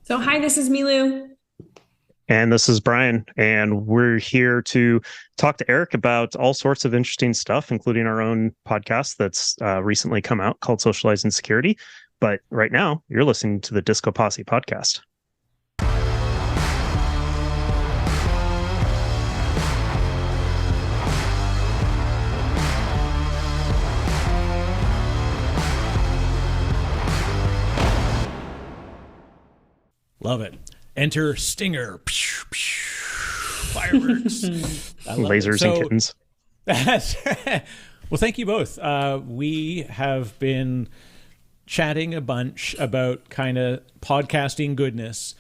So, hi, this is Milou. And this is Brian, and we're here to talk to Eric about all sorts of interesting stuff, including our own podcast that's recently come out called Socializing Security. But right now, you're listening to the DiscoPosse Podcast. Love it. Enter Stinger. Fireworks. Lasers and kittens. Well, thank you both. We have been chatting a bunch about kind of podcasting goodness.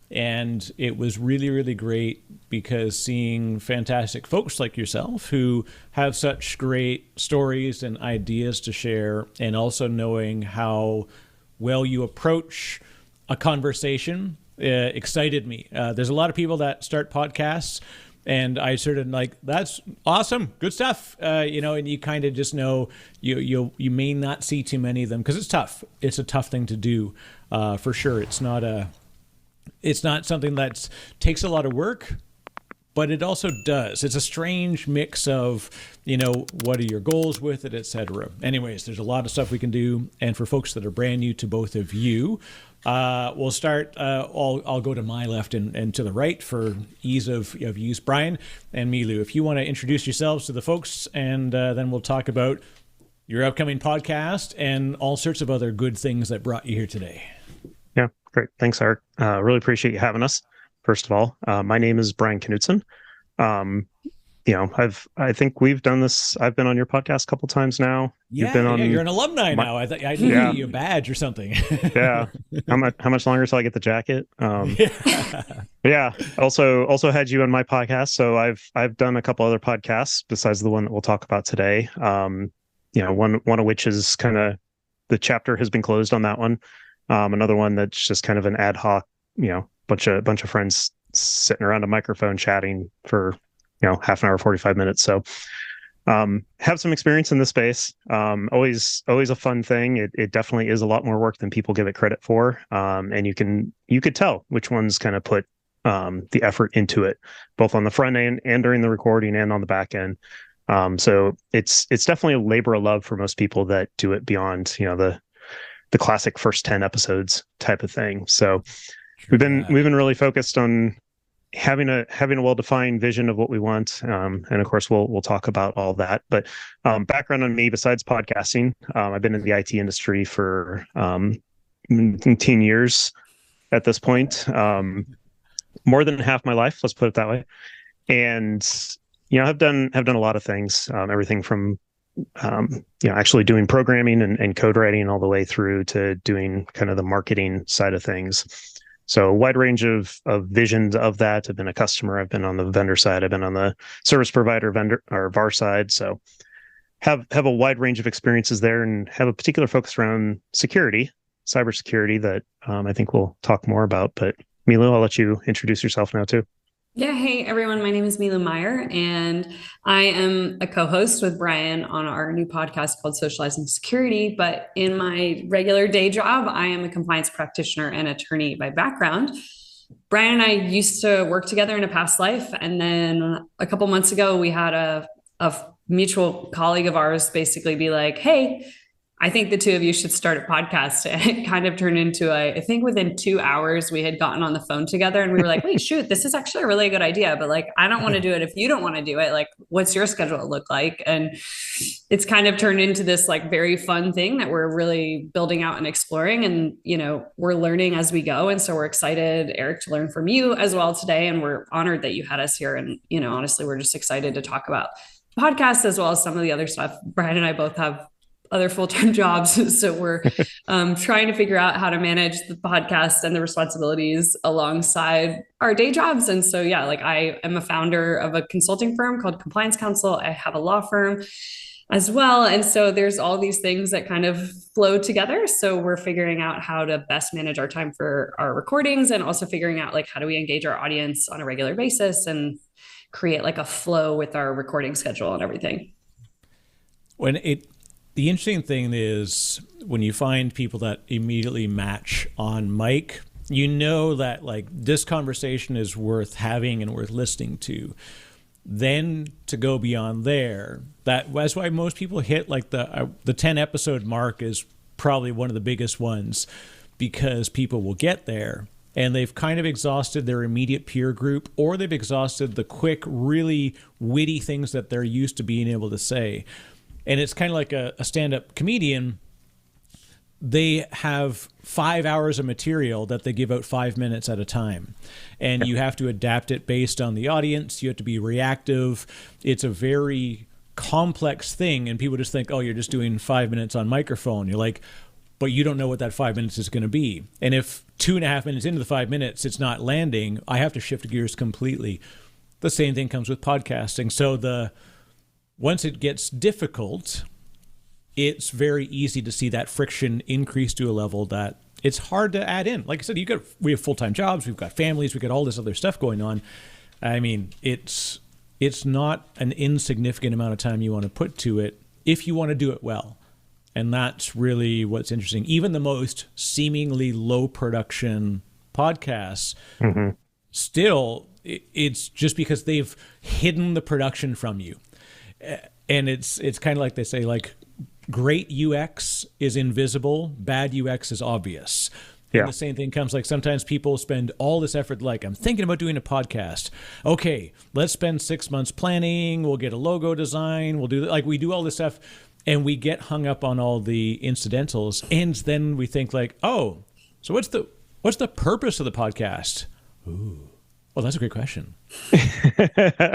And it was really, really great because seeing fantastic folks like yourself who have such great stories and ideas to share, and also knowing how well you approach a conversation excited me. There's a lot of people that start podcasts and I sort of like, that's awesome, good stuff. And you kind of just know you may not see too many of them because it's tough. It's a tough thing to do for sure. It's not something that takes a lot of work, but it also does. It's a strange mix of, what are your goals with it, etc. Anyways, there's a lot of stuff we can do. And for folks that are brand new to both of you, we'll start. I'll go to my left and to the right for ease of use. Brian and Milou, if you want to introduce yourselves to the folks, and then we'll talk about your upcoming podcast and all sorts of other good things that brought you here today. Yeah, great. Thanks, Eric. Really appreciate you having us. First of all, my name is Brian Knutson. I think we've done this. I've been on your podcast a couple times now. You've been on. You're an alumni now. I thought I need to give you a badge or something. Yeah. How much longer till I get the jacket? Yeah. Also had you on my podcast. So I've done a couple other podcasts besides the one that we'll talk about today. One of which is kind of the chapter has been closed on that one. Another one that's just kind of an ad hoc, bunch of friends sitting around a microphone chatting for half an hour, 45 minutes. So have some experience in this space. Always a fun thing. It definitely is a lot more work than people give it credit for. And you could tell which ones kind of put the effort into it, both on the front end and during the recording and on the back end. So it's definitely a labor of love for most people that do it beyond, the classic first 10 episodes type of thing. So we've been really focused on having a well-defined vision of what we want. And of course, we'll talk about all that. But background on me, besides podcasting, I've been in the IT industry for 10 years at this point, more than half my life, let's put it that way. And, I've done a lot of things, everything from, actually doing programming and code writing all the way through to doing kind of the marketing side of things. So a wide range of visions of that. I've been a customer. I've been on the vendor side. I've been on the service provider vendor or VAR side. So have a wide range of experiences there and have a particular focus around security, cybersecurity that I think we'll talk more about. But Milou, I'll let you introduce yourself now too. Yeah. Hey, everyone. My name is Milou Meyer, and I am a co-host with Brian on our new podcast called Socializing Security. But in my regular day job, I am a compliance practitioner and attorney by background. Brian and I used to work together in a past life. And then a couple months ago, we had a mutual colleague of ours basically be like, hey, I think the two of you should start a podcast. And it kind of turned into I think within 2 hours we had gotten on the phone together and we were like, wait, shoot, this is actually a really good idea. But I don't want to do it if you don't want to do it. What's your schedule look like? And it's kind of turned into this very fun thing that we're really building out and exploring. And, we're learning as we go. And so we're excited, Eric, to learn from you as well today. And we're honored that you had us here. And, honestly, we're just excited to talk about podcasts as well as some of the other stuff. Brian and I both have other full-time jobs. So we're trying to figure out how to manage the podcast and the responsibilities alongside our day jobs. And so, I am a founder of a consulting firm called Compliance Counsel. I have a law firm as well. And so there's all these things that kind of flow together. So we're figuring out how to best manage our time for our recordings and also figuring out how do we engage our audience on a regular basis and create a flow with our recording schedule and everything. The interesting thing is when you find people that immediately match on mic you know that like this conversation is worth having and worth listening to. Then to go beyond there, that's why most people hit like the 10 episode mark is probably one of the biggest ones, because people will get there and they've kind of exhausted their immediate peer group, or they've exhausted the quick, really witty things that they're used to being able to say. And it's kind of like a stand-up comedian. They have 5 hours of material that they give out 5 minutes at a time. And you have to adapt it based on the audience. You have to be reactive. It's a very complex thing. And people just think, oh, you're just doing 5 minutes on microphone. You're like, but you don't know what that 5 minutes is going to be. And if 2.5 minutes into the 5 minutes, it's not landing, I have to shift gears completely. The same thing comes with podcasting. So once it gets difficult, it's very easy to see that friction increase to a level that it's hard to add in. Like I said, we have full-time jobs, we've got families, we've got all this other stuff going on. I mean, it's not an insignificant amount of time you want to put to it if you want to do it well. And that's really what's interesting. Even the most seemingly low production podcasts, still, it's just because they've hidden the production from you. And it's kind of like they say, like, great UX is invisible, bad UX is obvious. Yeah. And the same thing comes, like, sometimes people spend all this effort, like, I'm thinking about doing a podcast. Okay, let's spend 6 months planning. We'll get a logo design. We'll do, like, we do all this stuff, and we get hung up on all the incidentals. And then we think, like, oh, so what's the purpose of the podcast? Ooh, well, that's a great question.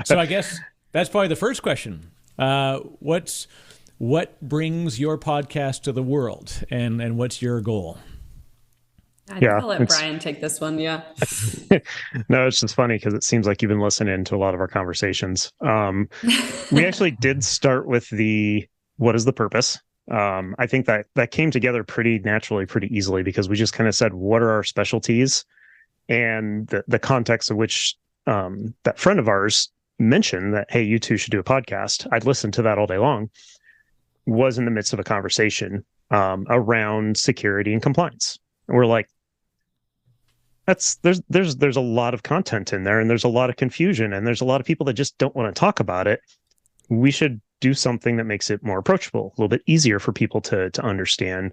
So I guess that's probably the first question. What brings your podcast to the world, and what's your goal? I think I'll let Brian take this one. Yeah. No, it's just funny because it seems like you've been listening to a lot of our conversations. We actually did start with what is the purpose? I think that came together pretty naturally, pretty easily, because we just kind of said, what are our specialties? And the context of which that friend of ours mentioned that, hey, you two should do a podcast. I'd listen to that all day long, was in the midst of a conversation around security and compliance. And we're like, there's a lot of content in there, and there's a lot of confusion, and there's a lot of people that just don't want to talk about it. We should do something that makes it more approachable, a little bit easier for people to understand,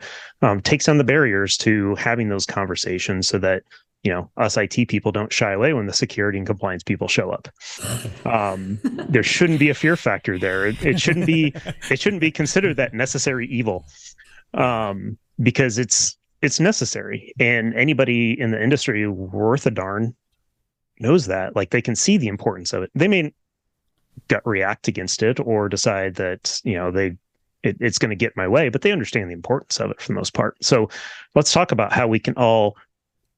takes down the barriers to having those conversations, so that, you know, us IT people don't shy away when the security and compliance people show up. There shouldn't be a fear factor there. It shouldn't be considered that necessary evil, because it's necessary. And anybody in the industry worth a darn knows that. Like, they can see the importance of it. They may gut react against it or decide that, you know, it's going to get my way, but they understand the importance of it for the most part. So let's talk about how we can all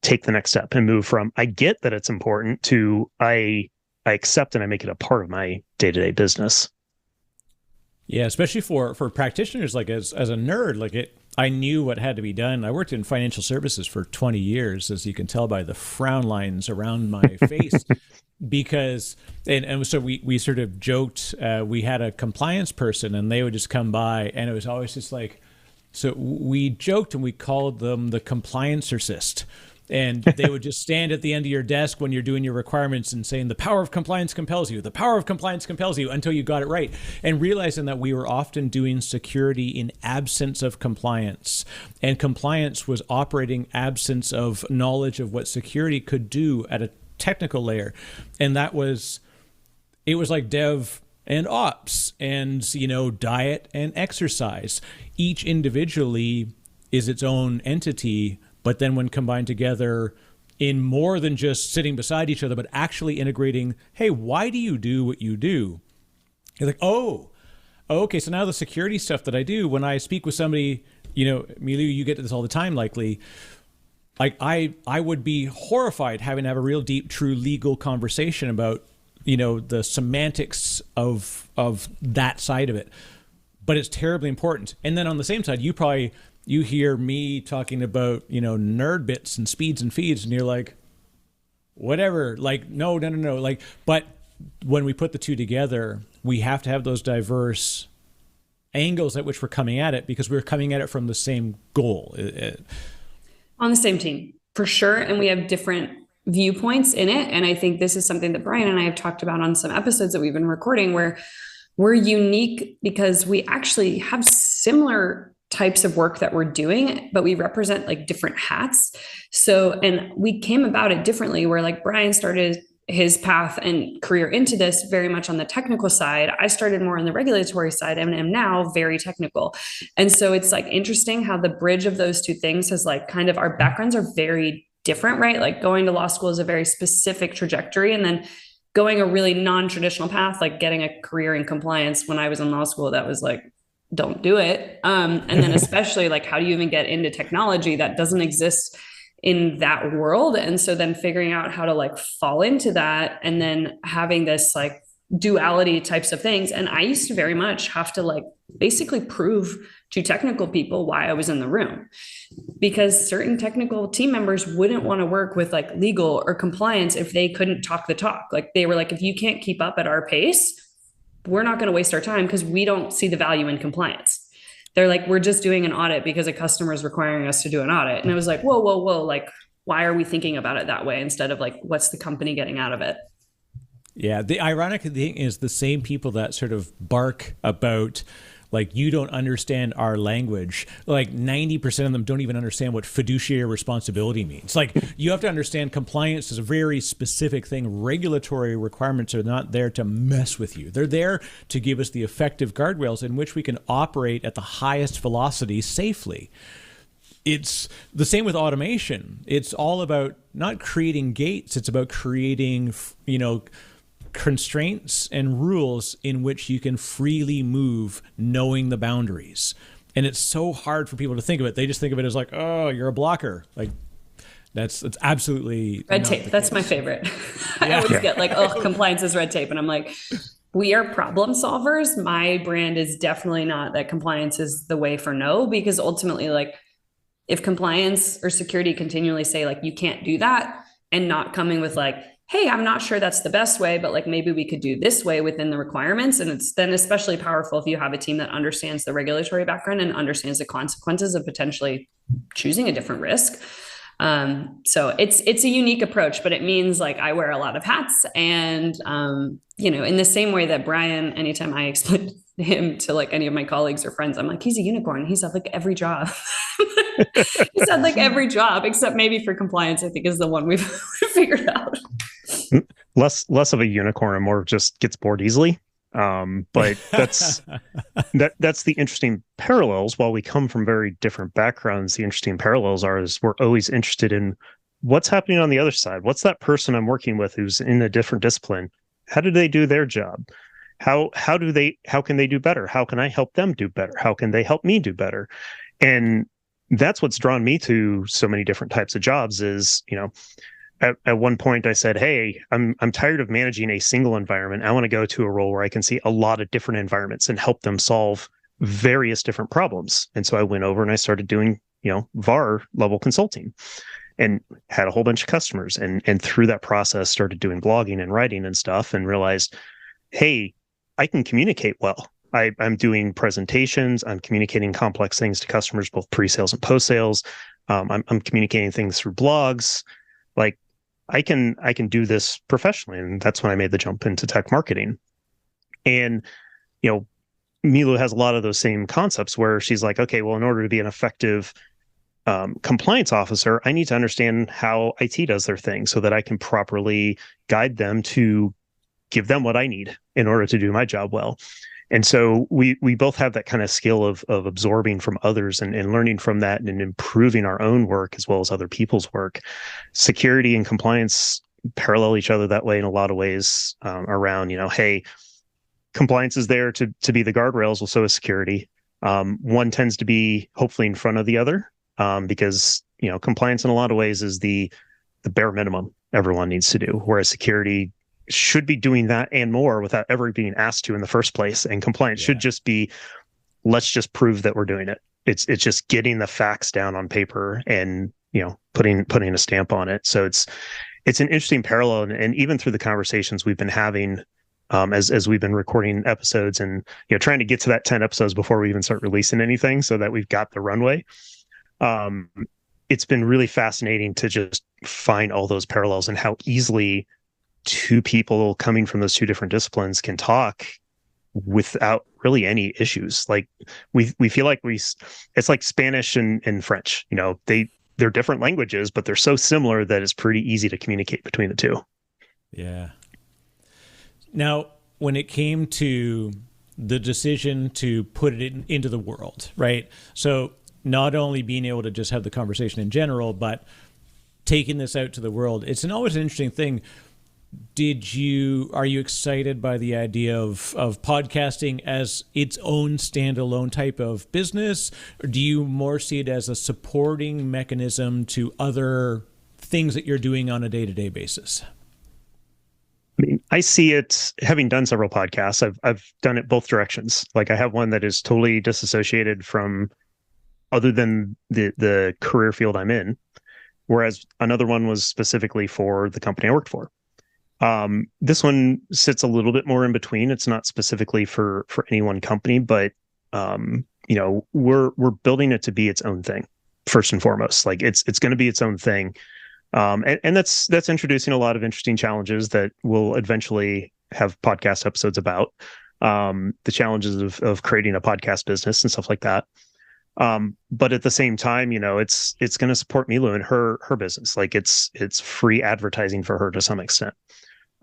take the next step and move from, I get that it's important, to I accept and I make it a part of my day-to-day business. Yeah, especially for practitioners, like as a nerd, like I knew what had to be done. I worked in financial services for 20 years, as you can tell by the frown lines around my face. Because, and so we sort of joked, we had a compliance person, and they would just come by, and it was always just like, so we joked and we called them the compliancercist. And they would just stand at the end of your desk when you're doing your requirements and saying, the power of compliance compels you, the power of compliance compels you, until you got it right. And realizing that we were often doing security in absence of compliance. And compliance was operating absence of knowledge of what security could do at a technical layer. And it was like dev and ops, and, you know, diet and exercise. Each individually is its own entity, but then when combined together in more than just sitting beside each other, but actually integrating, hey, why do you do what you do? You're like, oh, okay, so now the security stuff that I do, when I speak with somebody, you know, Milou, you get to this all the time, likely, like I would be horrified having to have a real deep, true legal conversation about, you know, the semantics of that side of it. But it's terribly important. And then on the same side, you hear me talking about, you know, nerd bits and speeds and feeds, and you're like, whatever, like, no. Like, but when we put the two together, we have to have those diverse angles at which we're coming at it, because we're coming at it from the same goal. On the same team. for sure. And we have different viewpoints in it. And I think this is something that Brian and I have talked about on some episodes that we've been recording, where we're unique because we actually have similar types of work that we're doing, but we represent like different hats. So, and we came about it differently, where like Brian started his path and career into this very much on the technical side. I started more on the regulatory side and am now very technical. And so it's like interesting how the bridge of those two things has like kind of, our backgrounds are very different, right? Like going to law school is a very specific trajectory. And then going a really non-traditional path, like getting a career in compliance when I was in law school, that was like, don't do it. And then especially like, how do you even get into technology that doesn't exist in that world? And so then figuring out how to like fall into that, and then having this like duality types of things. And I used to very much have to like basically prove to technical people why I was in the room, because certain technical team members wouldn't want to work with like legal or compliance if they couldn't talk the talk. Like they were like, if you can't keep up at our pace, we're not going to waste our time because we don't see the value in compliance. They're like, we're just doing an audit because a customer is requiring us to do an audit. And it was like, whoa, like, why are we thinking about it that way instead of like, what's the company getting out of it? Yeah. The ironic thing is the same people that sort of bark about like, you don't understand our language. Like 90% of them don't even understand what fiduciary responsibility means. Like you have to understand compliance is a very specific thing. Regulatory requirements are not there to mess with you. They're there to give us the effective guardrails in which we can operate at the highest velocity safely. It's the same with automation. It's all about not creating gates. It's about creating, constraints and rules in which you can freely move, knowing the boundaries. And it's so hard for people to think of it. They just think of it as like, oh, you're a blocker. Like that's absolutely red tape. That's my favorite. I always get like, oh, compliance is red tape. And I'm like, we are problem solvers. My brand is definitely not that compliance is the way for no, because ultimately, like if compliance or security continually say like, you can't do that, and not coming with like, hey, I'm not sure that's the best way, but like maybe we could do this way within the requirements. And it's then especially powerful if you have a team that understands the regulatory background and understands the consequences of potentially choosing a different risk. So it's a unique approach, but it means like I wear a lot of hats. And, in the same way that Brian, anytime I explain him to like any of my colleagues or friends, I'm like, he's a unicorn. He's had like every job. He's had like every job, except maybe for compliance, I think is the one we've figured out. Less of a unicorn and more just gets bored easily. But that's the interesting parallels. While we come from very different backgrounds, the interesting parallels is we're always interested in what's happening on the other side. What's that person I'm working with who's in a different discipline? How do they do their job? How can they do better? How can I help them do better? How can they help me do better? And that's what's drawn me to so many different types of jobs is, at one point I said, hey, I'm tired of managing a single environment. I want to go to a role where I can see a lot of different environments and help them solve various different problems. And so I went over and I started doing, VAR level consulting and had a whole bunch of customers. And through that process started doing blogging and writing and stuff and realized, hey, I can communicate well. I'm doing presentations. I'm communicating complex things to customers, both pre-sales and post-sales. I'm communicating things through blogs. Like I can do this professionally. And that's when I made the jump into tech marketing. And, Milou has a lot of those same concepts where she's like, okay, well, in order to be an effective compliance officer, I need to understand how IT does their thing so that I can properly guide them to give them what I need in order to do my job well. And so we both have that kind of skill of absorbing from others and learning from that and improving our own work as well as other people's work. Security and compliance parallel each other that way in a lot of ways around, hey, compliance is there to be the guardrails, well, so is security. One tends to be hopefully in front of the other because, compliance in a lot of ways is the bare minimum everyone needs to do, whereas security should be doing that and more without ever being asked to in the first place. And compliance should just be, let's just prove that we're doing it. It's just getting the facts down on paper and, putting a stamp on it. So it's an interesting parallel. And even through the conversations we've been having as we've been recording episodes and, trying to get to that 10 episodes before we even start releasing anything so that we've got the runway. it's been really fascinating to just find all those parallels and how easily two people coming from those two different disciplines can talk without really any issues. Like we feel like it's like Spanish and French, they're different languages, but they're so similar that it's pretty easy to communicate between the two. Yeah. Now, when it came to the decision to put it into the world, right? So not only being able to just have the conversation in general, but taking this out to the world, it's always an interesting thing. Are you excited by the idea of podcasting as its own standalone type of business? Or do you more see it as a supporting mechanism to other things that you're doing on a day-to-day basis? I mean, I see it, having done several podcasts, I've done it both directions. Like I have one that is totally disassociated from other than the career field I'm in, whereas another one was specifically for the company I worked for. This one sits a little bit more in between. It's not specifically for any one company, but we're building it to be its own thing first and foremost. Like it's going to be its own thing. And that's introducing a lot of interesting challenges that we'll eventually have podcast episodes about, the challenges of creating a podcast business and stuff like that. But at the same time, it's going to support Milou and her business. Like it's free advertising for her to some extent.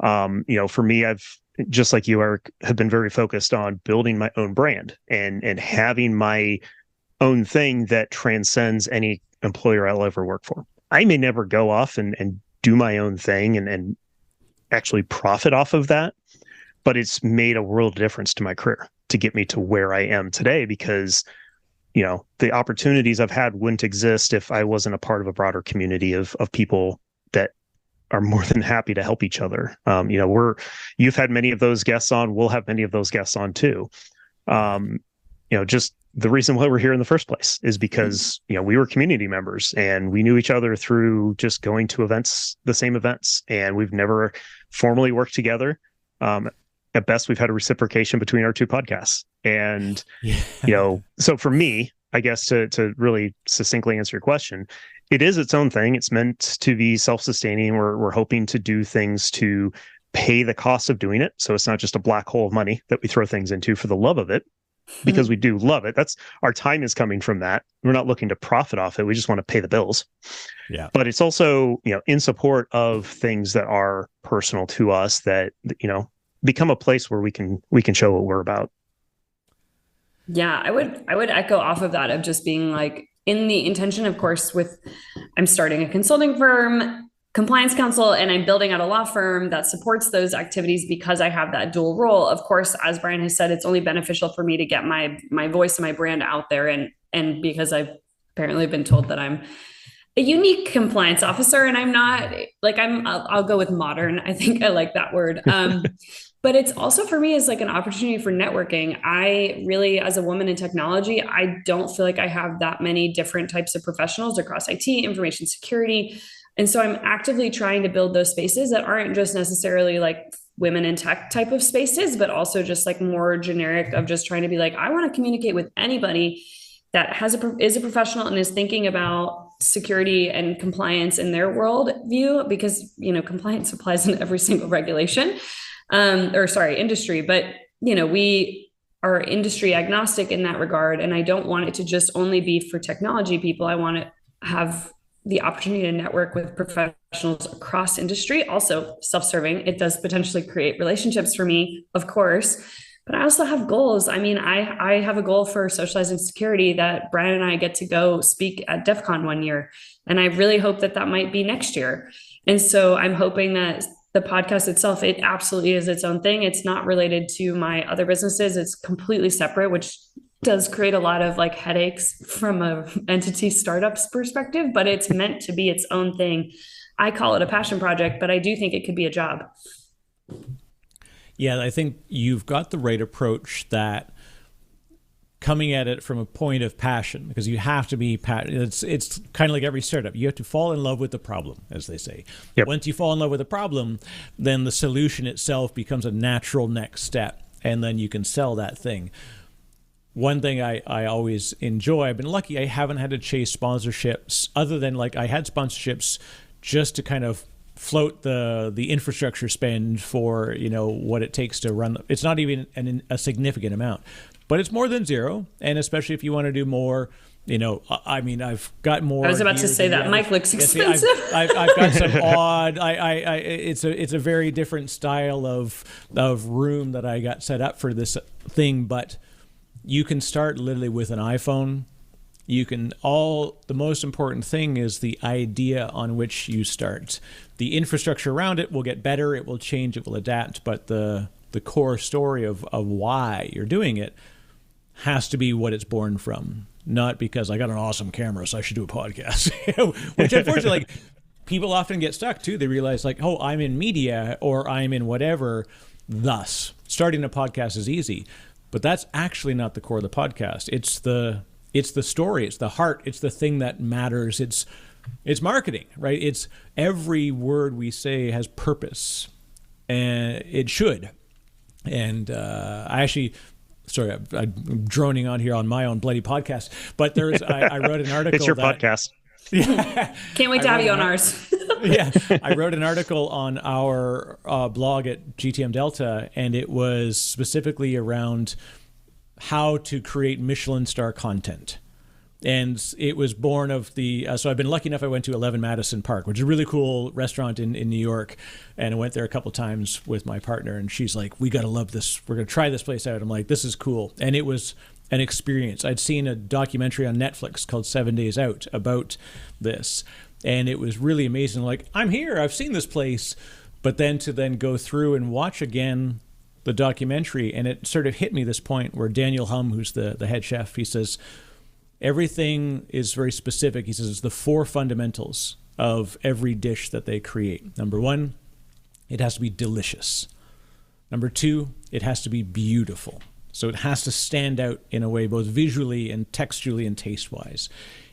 For me, I've, just like you, Eric, have been very focused on building my own brand and having my own thing that transcends any employer I'll ever work for. I may never go off and do my own thing and actually profit off of that, but it's made a world of difference to my career to get me to where I am today, because the opportunities I've had wouldn't exist if I wasn't a part of a broader community of people that are more than happy to help each other. You've had many of those guests on, we'll have many of those guests on too. Just the reason why we're here in the first place is because, we were community members and we knew each other through just going to events, the same events, and we've never formally worked together. At best, we've had a reciprocation between our two podcasts. And, so for me, I guess to really succinctly answer your question, it is its own thing. It's meant to be self-sustaining. We're hoping to do things to pay the cost of doing it. So it's not just a black hole of money that we throw things into for the love of it, because we do love it. That's our time is coming from that. We're not looking to profit off it. We just want to pay the bills. Yeah. But it's also, in support of things that are personal to us that, become a place where we can show what we're about. Yeah, I would echo off of that, of just being like, in the intention, of course, I'm starting a consulting firm, compliance counsel, and I'm building out a law firm that supports those activities because I have that dual role. Of course, as Brian has said, it's only beneficial for me to get my voice and my brand out there. And because I've apparently been told that I'm a unique compliance officer, and I'm not, like, I'll go with modern. I think I like that word. But it's also, for me, is like an opportunity for networking. I really, as a woman in technology, I don't feel like I have that many different types of professionals across IT, information security. And so I'm actively trying to build those spaces that aren't just necessarily like women in tech type of spaces, but also just like more generic, of just trying to be like, I want to communicate with anybody that is a professional and is thinking about security and compliance in their world view, because, compliance applies in every single regulation. Industry, but we are industry agnostic in that regard. And I don't want it to just only be for technology people. I want to have the opportunity to network with professionals across industry. Also self-serving. It does potentially create relationships for me, of course, but I also have goals. I mean, I have a goal for Socializing Security that Brian and I get to go speak at DEF CON one year. And I really hope that might be next year. And so I'm hoping that the podcast itself, it absolutely is its own thing. It's not related to my other businesses. It's completely separate, which does create a lot of like headaches from a entity startups perspective, but it's meant to be its own thing. I call it a passion project, but I do think it could be a job. Yeah, I think you've got the right approach, that coming at it from a point of passion, because you have to be it's kind of like every startup. You have to fall in love with the problem, as they say. Yep. Once you fall in love with the problem, then the solution itself becomes a natural next step, and then you can sell that thing. one thing I always enjoy, I've been lucky, I haven't had to chase sponsorships other than like I had sponsorships just to kind of float the infrastructure spend for, what it takes to run. It's not even a significant amount, but it's more than zero. And especially if you want to do more, I've got more. I was about to say that mic looks expensive. I've got some odd. It's a very different style of room that I got set up for this thing. But you can start literally with an iPhone. The most important thing is the idea on which you start. The infrastructure around it will get better. It will change. It will adapt. But the core story of why you're doing it has to be what it's born from. Not because I got an awesome camera, so I should do a podcast. Which unfortunately, people often get stuck too. They realize oh, I'm in media or I'm in whatever. Thus, starting a podcast is easy, but that's actually not the core of the podcast. It's the story. It's the heart. It's the thing that matters. It's marketing, right? It's every word we say has purpose, and it should. And Sorry, I'm droning on here on my own bloody podcast. But I wrote an article. It's your podcast. Yeah. Can't wait to have you on ours. Yeah. I wrote an article on our blog at GTM Delta, and it was specifically around how to create Michelin star content. And it was born of so I've been lucky enough, I went to 11 Madison Park, which is a really cool restaurant in New York. And I went there a couple times with my partner, and she's like, we got to love this. We're going to try this place out. I'm like, this is cool. And it was an experience. I'd seen a documentary on Netflix called 7 Days Out about this. And it was really amazing. Like, I'm here. I've seen this place. But then to go through and watch again the documentary, and it sort of hit me this point where Daniel Hum, who's the head chef, he says, everything is very specific. He says it's the 4 fundamentals of every dish that they create. Number 1, it has to be delicious. Number 2, it has to be beautiful. So it has to stand out in a way, both visually and textually and taste-wise.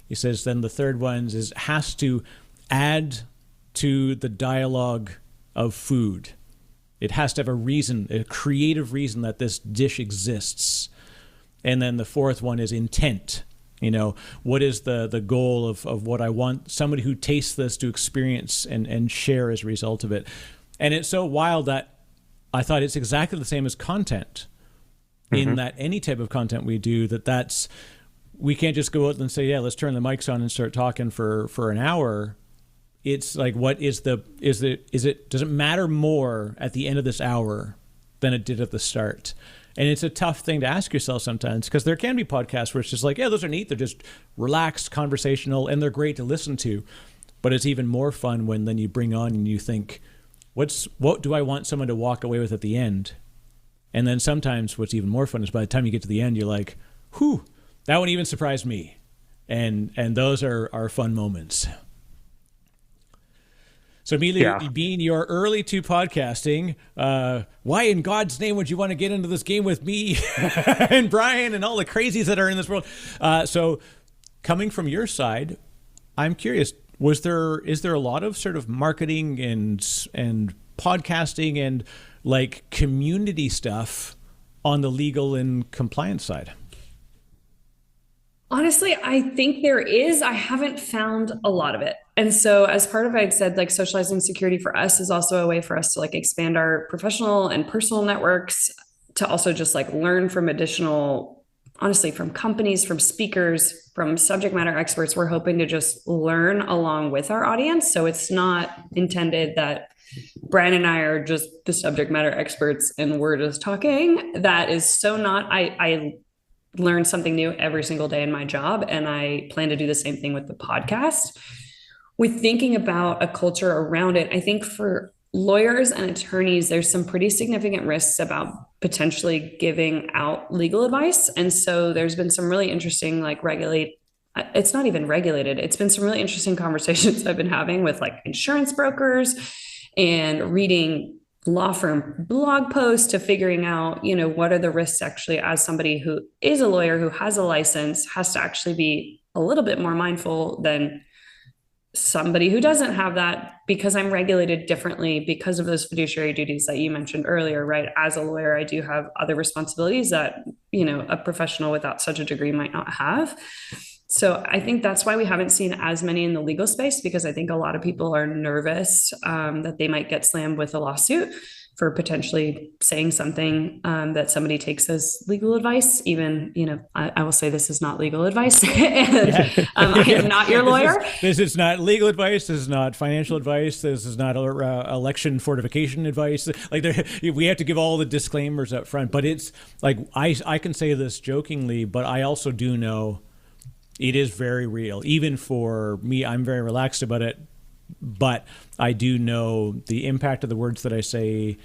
He says then the third one is it has to add to the dialogue of food. It has to have a reason, a creative reason that this dish exists. And then the fourth one is intent. What is the goal of what I want somebody who tastes this to experience and share as a result of it. And it's so wild that I thought it's exactly the same as content, in that any type of content we do, we can't just go out and say, yeah, let's turn the mics on and start talking for an hour. It's like, does it matter more at the end of this hour than it did at the start? And it's a tough thing to ask yourself sometimes, because there can be podcasts where it's just like, yeah, those are neat. They're just relaxed, conversational, and they're great to listen to. But it's even more fun when then you bring on and you think, what do I want someone to walk away with at the end? And then sometimes what's even more fun is by the time you get to the end, you're like, whew, that one even surprised me. And those are fun moments. So, Milou, being your early to podcasting, why in God's name would you want to get into this game with me and Brian and all the crazies that are in this world? So, coming from your side, I'm curious: is there a lot of sort of marketing and podcasting and like community stuff on the legal and compliance side? Honestly, I think there is. I haven't found a lot of it. And so as part of it, I'd said like socializing security for us is also a way for us to like expand our professional and personal networks, to also just like learn from honestly, from companies, from speakers, from subject matter experts. We're hoping to just learn along with our audience. So it's not intended that Brian and I are just the subject matter experts and we're just talking. That is so not. I learn something new every single day in my job. And I plan to do the same thing with the podcast. With thinking about a culture around it, I think for lawyers and attorneys, there's some pretty significant risks about potentially giving out legal advice. And so there's been some really interesting, it's not even regulated. It's been some really interesting conversations I've been having with like insurance brokers and reading law firm blog posts to figuring out, what are the risks actually, as somebody who is a lawyer who has a license has to actually be a little bit more mindful than somebody who doesn't have that, because I'm regulated differently because of those fiduciary duties that you mentioned earlier, right? As a lawyer, I do have other responsibilities that, a professional without such a degree might not have. So I think that's why we haven't seen as many in the legal space, because I think a lot of people are nervous that they might get slammed with a lawsuit for potentially saying something that somebody takes as legal advice. Even, I will say this is not legal advice. And I am not your lawyer. This is not legal advice. This is not financial advice. This is not election fortification advice. Like we have to give all the disclaimers up front. But it's like, I can say this jokingly, but I also do know it is very real. Even for me, I'm very relaxed about it. But I do know the impact of the words that I say,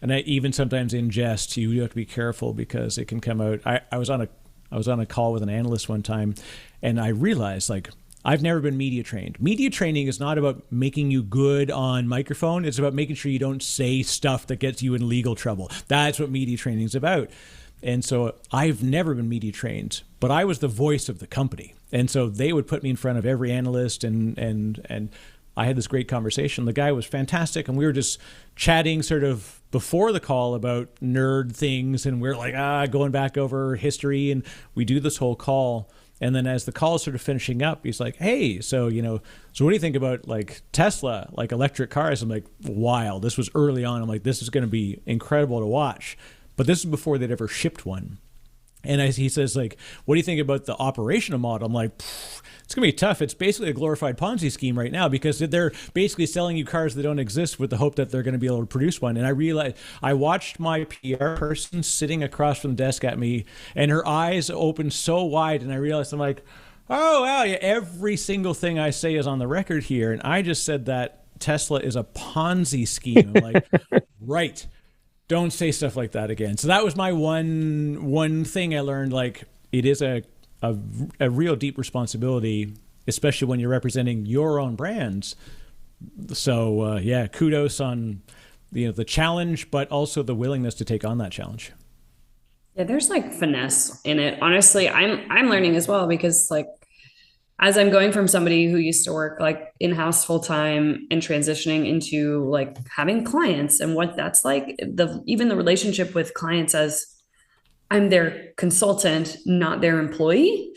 and I even sometimes in jest, you have to be careful because it can come out. I was on a call with an analyst one time, and I realized, like, I've never been media trained. Media training is not about making you good on microphone. It's about making sure you don't say stuff that gets you in legal trouble. That's what media training is about. And so I've never been media trained, but I was the voice of the company. And so they would put me in front of every analyst and I had this great conversation. The guy was fantastic, and we were just chatting sort of before the call about nerd things, and we're like, going back over history, and we do this whole call. And then as the call is sort of finishing up, he's like, hey, so what do you think about like Tesla, like electric cars? I'm like, wow, this was early on. I'm like, this is going to be incredible to watch. But this is before they'd ever shipped one. And he says, like, what do you think about the operational model? I'm like, it's going to be tough. It's basically a glorified Ponzi scheme right now, because they're basically selling you cars that don't exist with the hope that they're going to be able to produce one. And I realized, I watched my PR person sitting across from the desk at me, and her eyes opened so wide. And I realized, I'm like, oh, wow, yeah, every single thing I say is on the record here. And I just said that Tesla is a Ponzi scheme. I'm like, right. Don't say stuff like that again. So that was my one thing I learned. Like, it is a real deep responsibility, especially when you're representing your own brands. So kudos on the challenge, but also the willingness to take on that challenge. Yeah, there's like finesse in it. Honestly, I'm learning as well, because like, as I'm going from somebody who used to work like in-house full time and transitioning into like having clients and what that's like, even the relationship with clients as I'm their consultant, not their employee.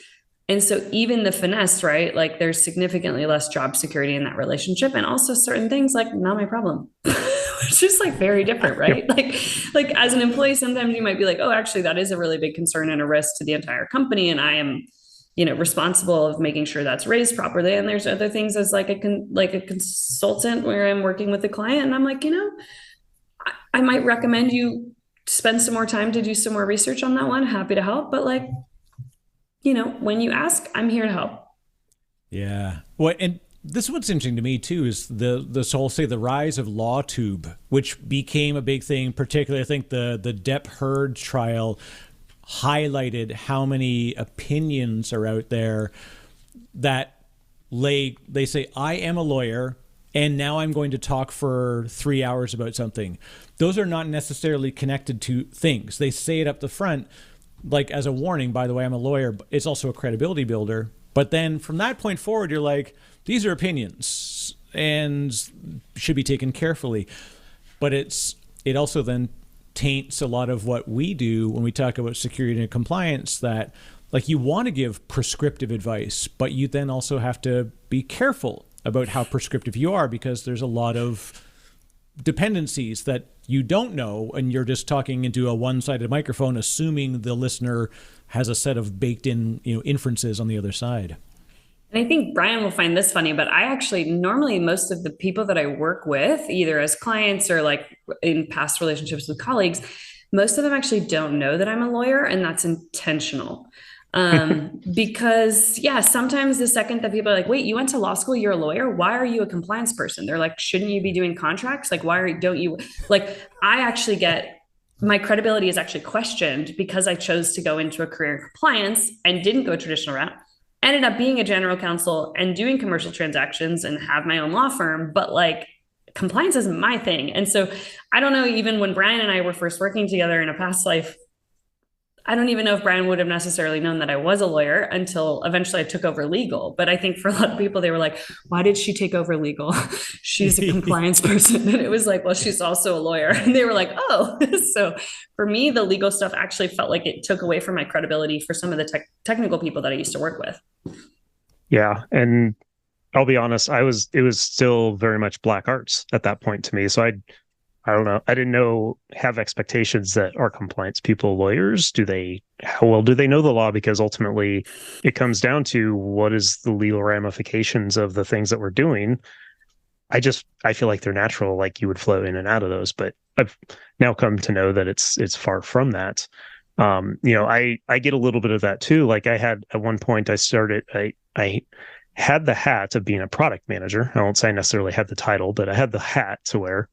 And so even the finesse, right? Like there's significantly less job security in that relationship, and also certain things like not my problem. It's just like very different, right? Like as an employee, sometimes you might be like, oh, actually that is a really big concern and a risk to the entire company. And I am, responsible of making sure that's raised properly. And there's other things as like a consultant where I'm working with the client and I'm like, I might recommend you spend some more time to do some more research on that one. Happy to help. But like, when you ask, I'm here to help. Yeah. Well, and this is what's interesting to me too, is the whole, say, the rise of LawTube, which became a big thing, particularly I think the Depp Heard trial highlighted how many opinions are out there that they say, I am a lawyer and now I'm going to talk for 3 hours about something. Those are not necessarily connected to things. They say it up the front, like as a warning, by the way, I'm a lawyer, but it's also a credibility builder. But then from that point forward, you're like, these are opinions and should be taken carefully. But it also then taints a lot of what we do when we talk about security and compliance, that like you want to give prescriptive advice, but you then also have to be careful about how prescriptive you are, because there's a lot of dependencies that you don't know, and you're just talking into a one-sided microphone, assuming the listener has a set of baked in, inferences on the other side. And I think Brian will find this funny, but I actually normally most of the people that I work with, either as clients or like in past relationships with colleagues, most of them actually don't know that I'm a lawyer, and that's intentional. Because sometimes the second that people are like, wait, you went to law school, you're a lawyer, why are you a compliance person? They're like, shouldn't you be doing contracts? Like, don't you like, I actually get, my credibility is actually questioned because I chose to go into a career in compliance and didn't go a traditional route. Ended up being a general counsel and doing commercial transactions and have my own law firm, but like compliance isn't my thing. And so I don't know, even when Brian and I were first working together in a past life, I don't even know if Brian would have necessarily known that I was a lawyer until eventually I took over legal. But I think for a lot of people, they were like, why did she take over legal? She's a compliance person. And it was like, well, she's also a lawyer. And they were like, oh. So for me, the legal stuff actually felt like it took away from my credibility for some of the technical people that I used to work with. Yeah. And I'll be honest, it was still very much black arts at that point to me. So I don't know. I didn't have expectations that our compliance people, lawyers, how well do they know the law? Because ultimately it comes down to what is the legal ramifications of the things that we're doing. I feel like they're natural, like you would flow in and out of those, but I've now come to know that it's far from that. I get a little bit of that too. Like I had at one point I had the hat of being a product manager. I won't say I necessarily had the title, but I had the hat to wear.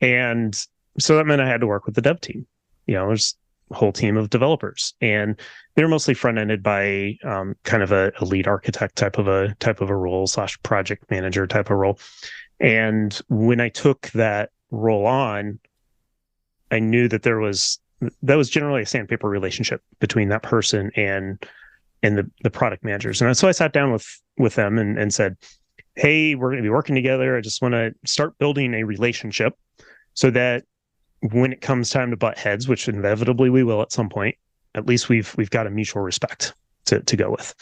And so that meant I had to work with the dev team. There's a whole team of developers, and they're mostly front-ended by kind of a lead architect type of a role / project manager type of role. And when I took that role on, I knew that that was generally a sandpaper relationship between that person and the product managers. And so I sat down with them and said, hey, we're going to be working together. I just want to start building a relationship so that when it comes time to butt heads, which inevitably we will at some point, at least we've got a mutual respect to go with.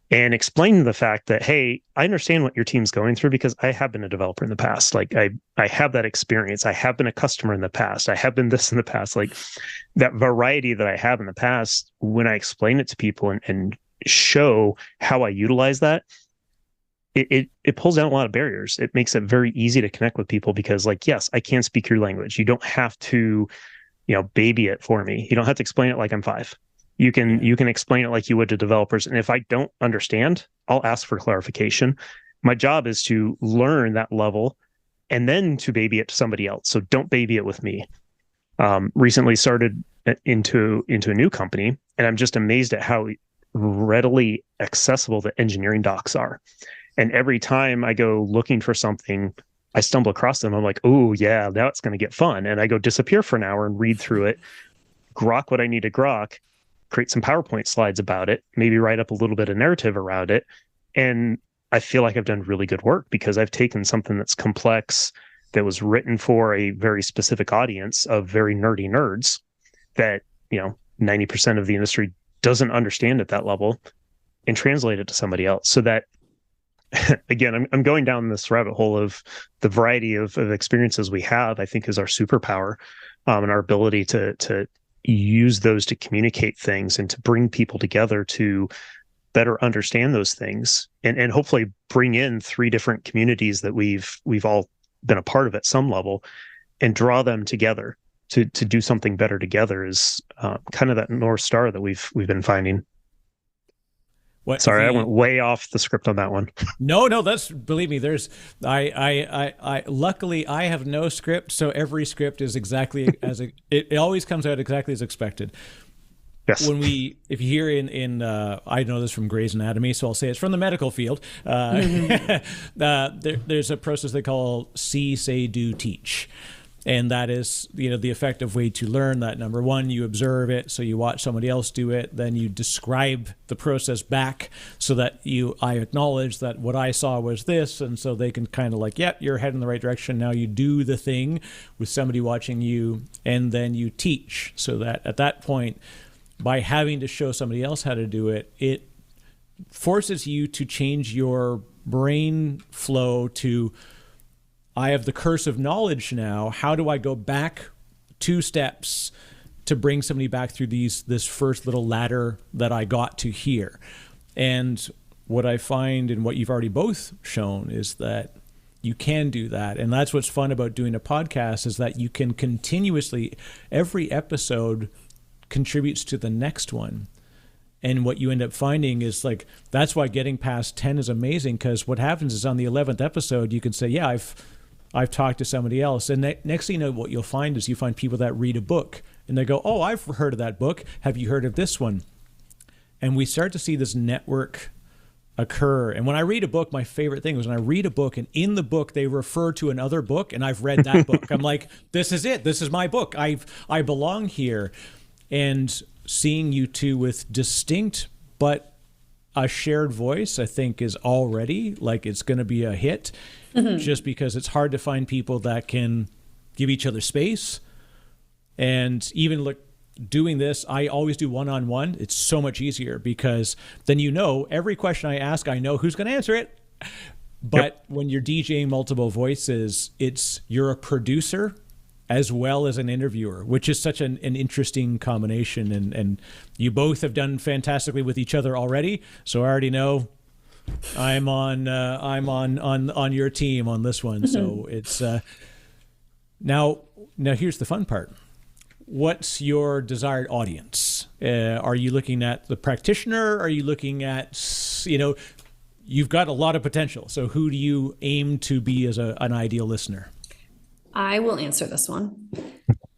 And explain the fact that, hey, I understand what your team's going through because I have been a developer in the past. Like I have that experience. I have been a customer in the past. I have been this in the past. Like that variety that I have in the past, when I explain it to people and show how I utilize that, it pulls down a lot of barriers. It makes it very easy to connect with people because, like, yes, I can speak your language. You don't have to, baby it for me. You don't have to explain it like I'm 5. You can explain it like you would to developers. And if I don't understand, I'll ask for clarification. My job is to learn that level and then to baby it to somebody else. So don't baby it with me. Recently started into a new company, and I'm just amazed at how readily accessible the engineering docs are. And every time I go looking for something, I stumble across them. I'm like, oh, yeah, now it's going to get fun. And I go disappear for an hour and read through it, grok what I need to grok, create some PowerPoint slides about it, maybe write up a little bit of narrative around it. And I feel like I've done really good work because I've taken something that's complex, that was written for a very specific audience of very nerdy nerds that, 90% of the industry doesn't understand at that level, and translate it to somebody else. So that, again, I'm going down this rabbit hole of the variety of experiences we have, I think is our superpower, and our ability to use those to communicate things and to bring people together to better understand those things, and hopefully bring in 3 different communities that we've all been a part of at some level and draw them together to do something better together is kind of that North Star that we've been finding. Sorry, I went way off the script on that one. No, believe me, I luckily I have no script, so every script is exactly it always comes out exactly as expected. Yes. If you hear in I know this from Grey's Anatomy, so I'll say it's from the medical field. There's a process they call see, say, do, teach. And that is, the effective way to learn that. Number one, you observe it. So you watch somebody else do it. Then you describe the process back so that I acknowledge that what I saw was this. And so they can kind of like, yep, you're heading in the right direction. Now you do the thing with somebody watching you, and then you teach. So that at that point, by having to show somebody else how to do it, it forces you to change your brain flow to, I have the curse of knowledge now. How do I go back 2 steps to bring somebody back through this first little ladder that I got to here? And what I find, and what you've already both shown, is that you can do that. And that's what's fun about doing a podcast, is that you can continuously, every episode contributes to the next one. And what you end up finding is, like, that's why getting past 10 is amazing, because what happens is on the 11th episode, you can say, yeah, I've talked to somebody else. And next thing you know, what you'll find is you find people that read a book and they go, oh, I've heard of that book. Have you heard of this one? And we start to see this network occur. And when I read a book, my favorite thing was when I read a book and in the book, they refer to another book and I've read that book. I'm like, this is it. This is my book. I belong here. And seeing you two with distinct but a shared voice, I think, is already like it's going to be a hit, just because it's hard to find people that can give each other space. And even look, doing this, I always do one-on-one. It's so much easier because then every question I ask, I know who's going to answer it. But when you're DJing multiple voices, you're a producer as well as an interviewer, which is such an interesting combination. And you both have done fantastically with each other already. So I already know I'm on your team on this one. So it's now here's the fun part. What's your desired audience? Are you looking at the practitioner? Are you looking at, you've got a lot of potential. So who do you aim to be as an ideal listener? I will answer this one.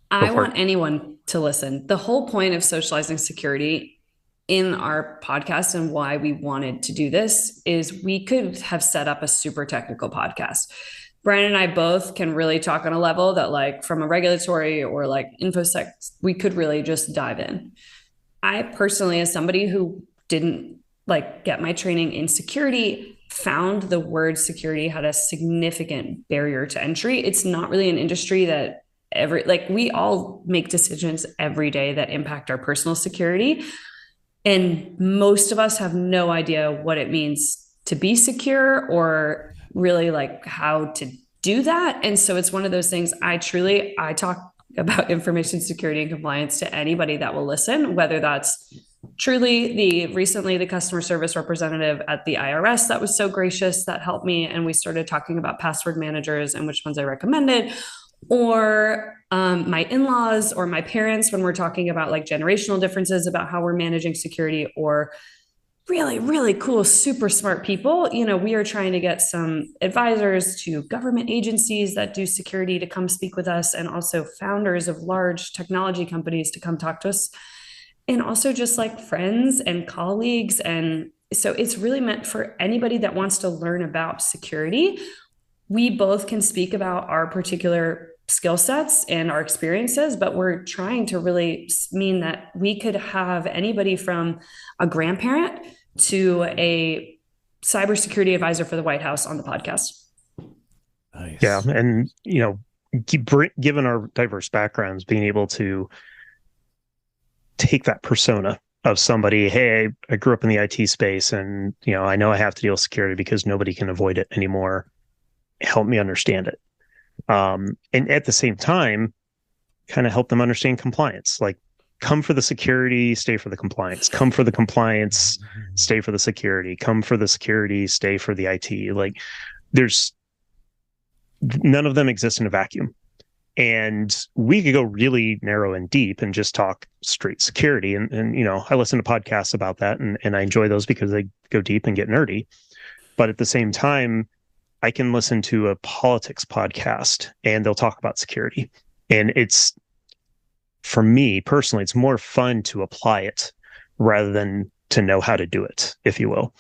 I want anyone to listen. The whole point of Socializing Security in our podcast and why we wanted to do this is we could have set up a super technical podcast. Brian and I both can really talk on a level that, like, from a regulatory or like InfoSec, we could really just dive in. I personally, as somebody who didn't get my training in security, found the word security had a significant barrier to entry. It's not really an industry that we all make decisions every day that impact our personal security. And most of us have no idea what it means to be secure or really how to do that. And so it's one of those things I talk about information security and compliance to anybody that will listen, whether that's truly recently the customer service representative at the IRS that was so gracious that helped me. And we started talking about password managers and which ones I recommended, or my in-laws or my parents when we're talking about generational differences about how we're managing security, or really, really cool, super smart people. We are trying to get some advisors to government agencies that do security to come speak with us, and also founders of large technology companies to come talk to us. And also just friends and colleagues. And so it's really meant for anybody that wants to learn about security. We both can speak about our particular skill sets and our experiences, but we're trying to really mean that we could have anybody from a grandparent to a cybersecurity advisor for the White House on the podcast. Nice. Yeah. And, given our diverse backgrounds, being able to take that persona of somebody, hey, I grew up in the IT space and, I know I have to deal with security because nobody can avoid it anymore. Help me understand it. And at the same time, kind of help them understand compliance. Come for the security, stay for the compliance. Come for the compliance, stay for the security. Come for the security, stay for the IT. None of them exist in a vacuum. And we could go really narrow and deep and just talk straight security. And I listen to podcasts about that and I enjoy those because they go deep and get nerdy. But at the same time, I can listen to a politics podcast and they'll talk about security. And for me personally, it's more fun to apply it rather than to know how to do it, if you will.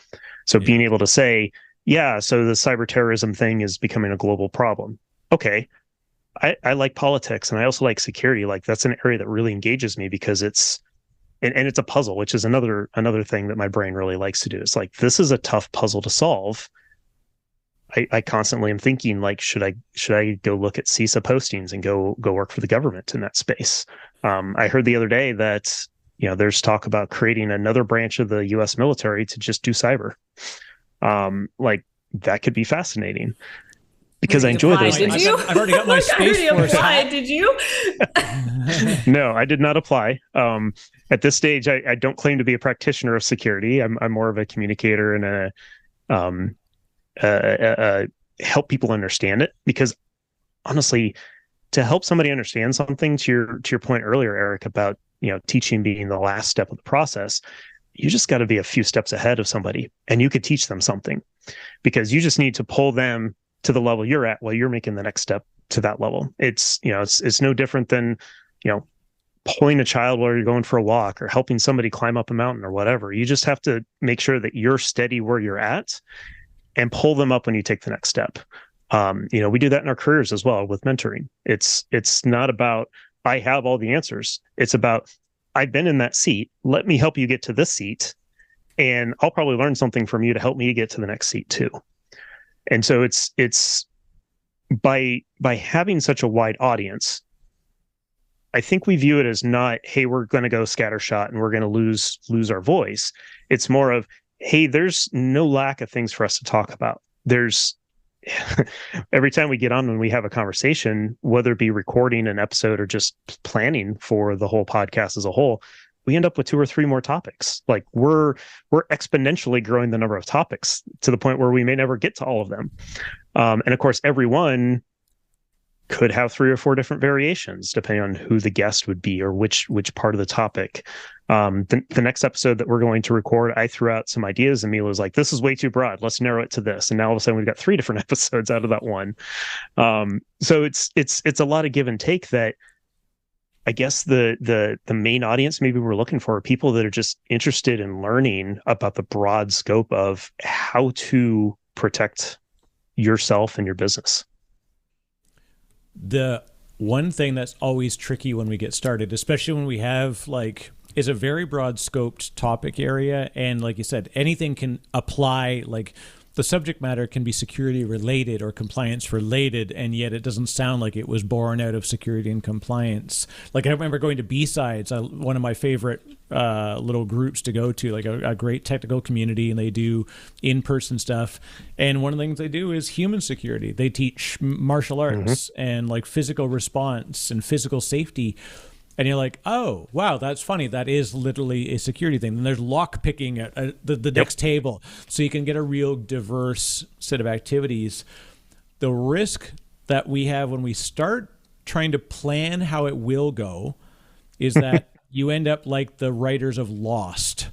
So being able to say, so the cyber terrorism thing is becoming a global problem. Okay. I like politics and I also like security. That's an area that really engages me because it's a puzzle, which is another thing that my brain really likes to do. It's this is a tough puzzle to solve. I constantly am thinking should I go look at CISA postings and go work for the government in that space? I heard the other day that there's talk about creating another branch of the U.S. military to just do cyber. That could be fascinating. Because I enjoy those things. Did you? I've already got my Space Force hat. Did you? No, I did not apply. At this stage, I don't claim to be a practitioner of security. I'm more of a communicator and help people understand it. Because honestly, to help somebody understand something, to your point earlier, Eric, about teaching being the last step of the process, you just got to be a few steps ahead of somebody, and you could teach them something, because you just need to pull them to the level you're at while you're making the next step to that level. It's no different than, pulling a child while you're going for a walk or helping somebody climb up a mountain or whatever. You just have to make sure that you're steady where you're at and pull them up when you take the next step. We do that in our careers as well with mentoring. It's not about, I have all the answers. It's about, I've been in that seat. Let me help you get to this seat. And I'll probably learn something from you to help me get to the next seat too. And so it's by having such a wide audience, I think we view it as not, hey, we're going to go scattershot and we're going to lose our voice. It's more of, hey, there's no lack of things for us to talk about. There's every time we get on and we have a conversation, whether it be recording an episode or just planning for the whole podcast as a whole, we end up with 2 or 3 more topics. Like we're exponentially growing the number of topics to the point where we may never get to all of them. And of course, everyone could have 3 or 4 different variations depending on who the guest would be or which part of the topic. The next episode that we're going to record, I threw out some ideas and Milou was like, this is way too broad. Let's narrow it to this. And now all of a sudden we've got 3 different episodes out of that one. So it's a lot of give and take that I guess the main audience maybe we're looking for are people that are just interested in learning about the broad scope of how to protect yourself and your business. The one thing that's always tricky when we get started, especially when we have is a very broad scoped topic area. And like you said, anything can apply, like the subject matter can be security related or compliance related, and yet it doesn't sound like it was born out of security and compliance. Like I remember going to B-Sides, one of my favorite little groups to go to, like a great technical community, and they do in-person stuff. And one of the things they do is human security. They teach martial arts and like physical response and physical safety. And you're like, oh, wow, that's funny. That is literally a security thing. And there's lock picking at the next table. So you can get a real diverse set of activities. The risk that we have when we start trying to plan how it will go is that you end up like the writers of Lost.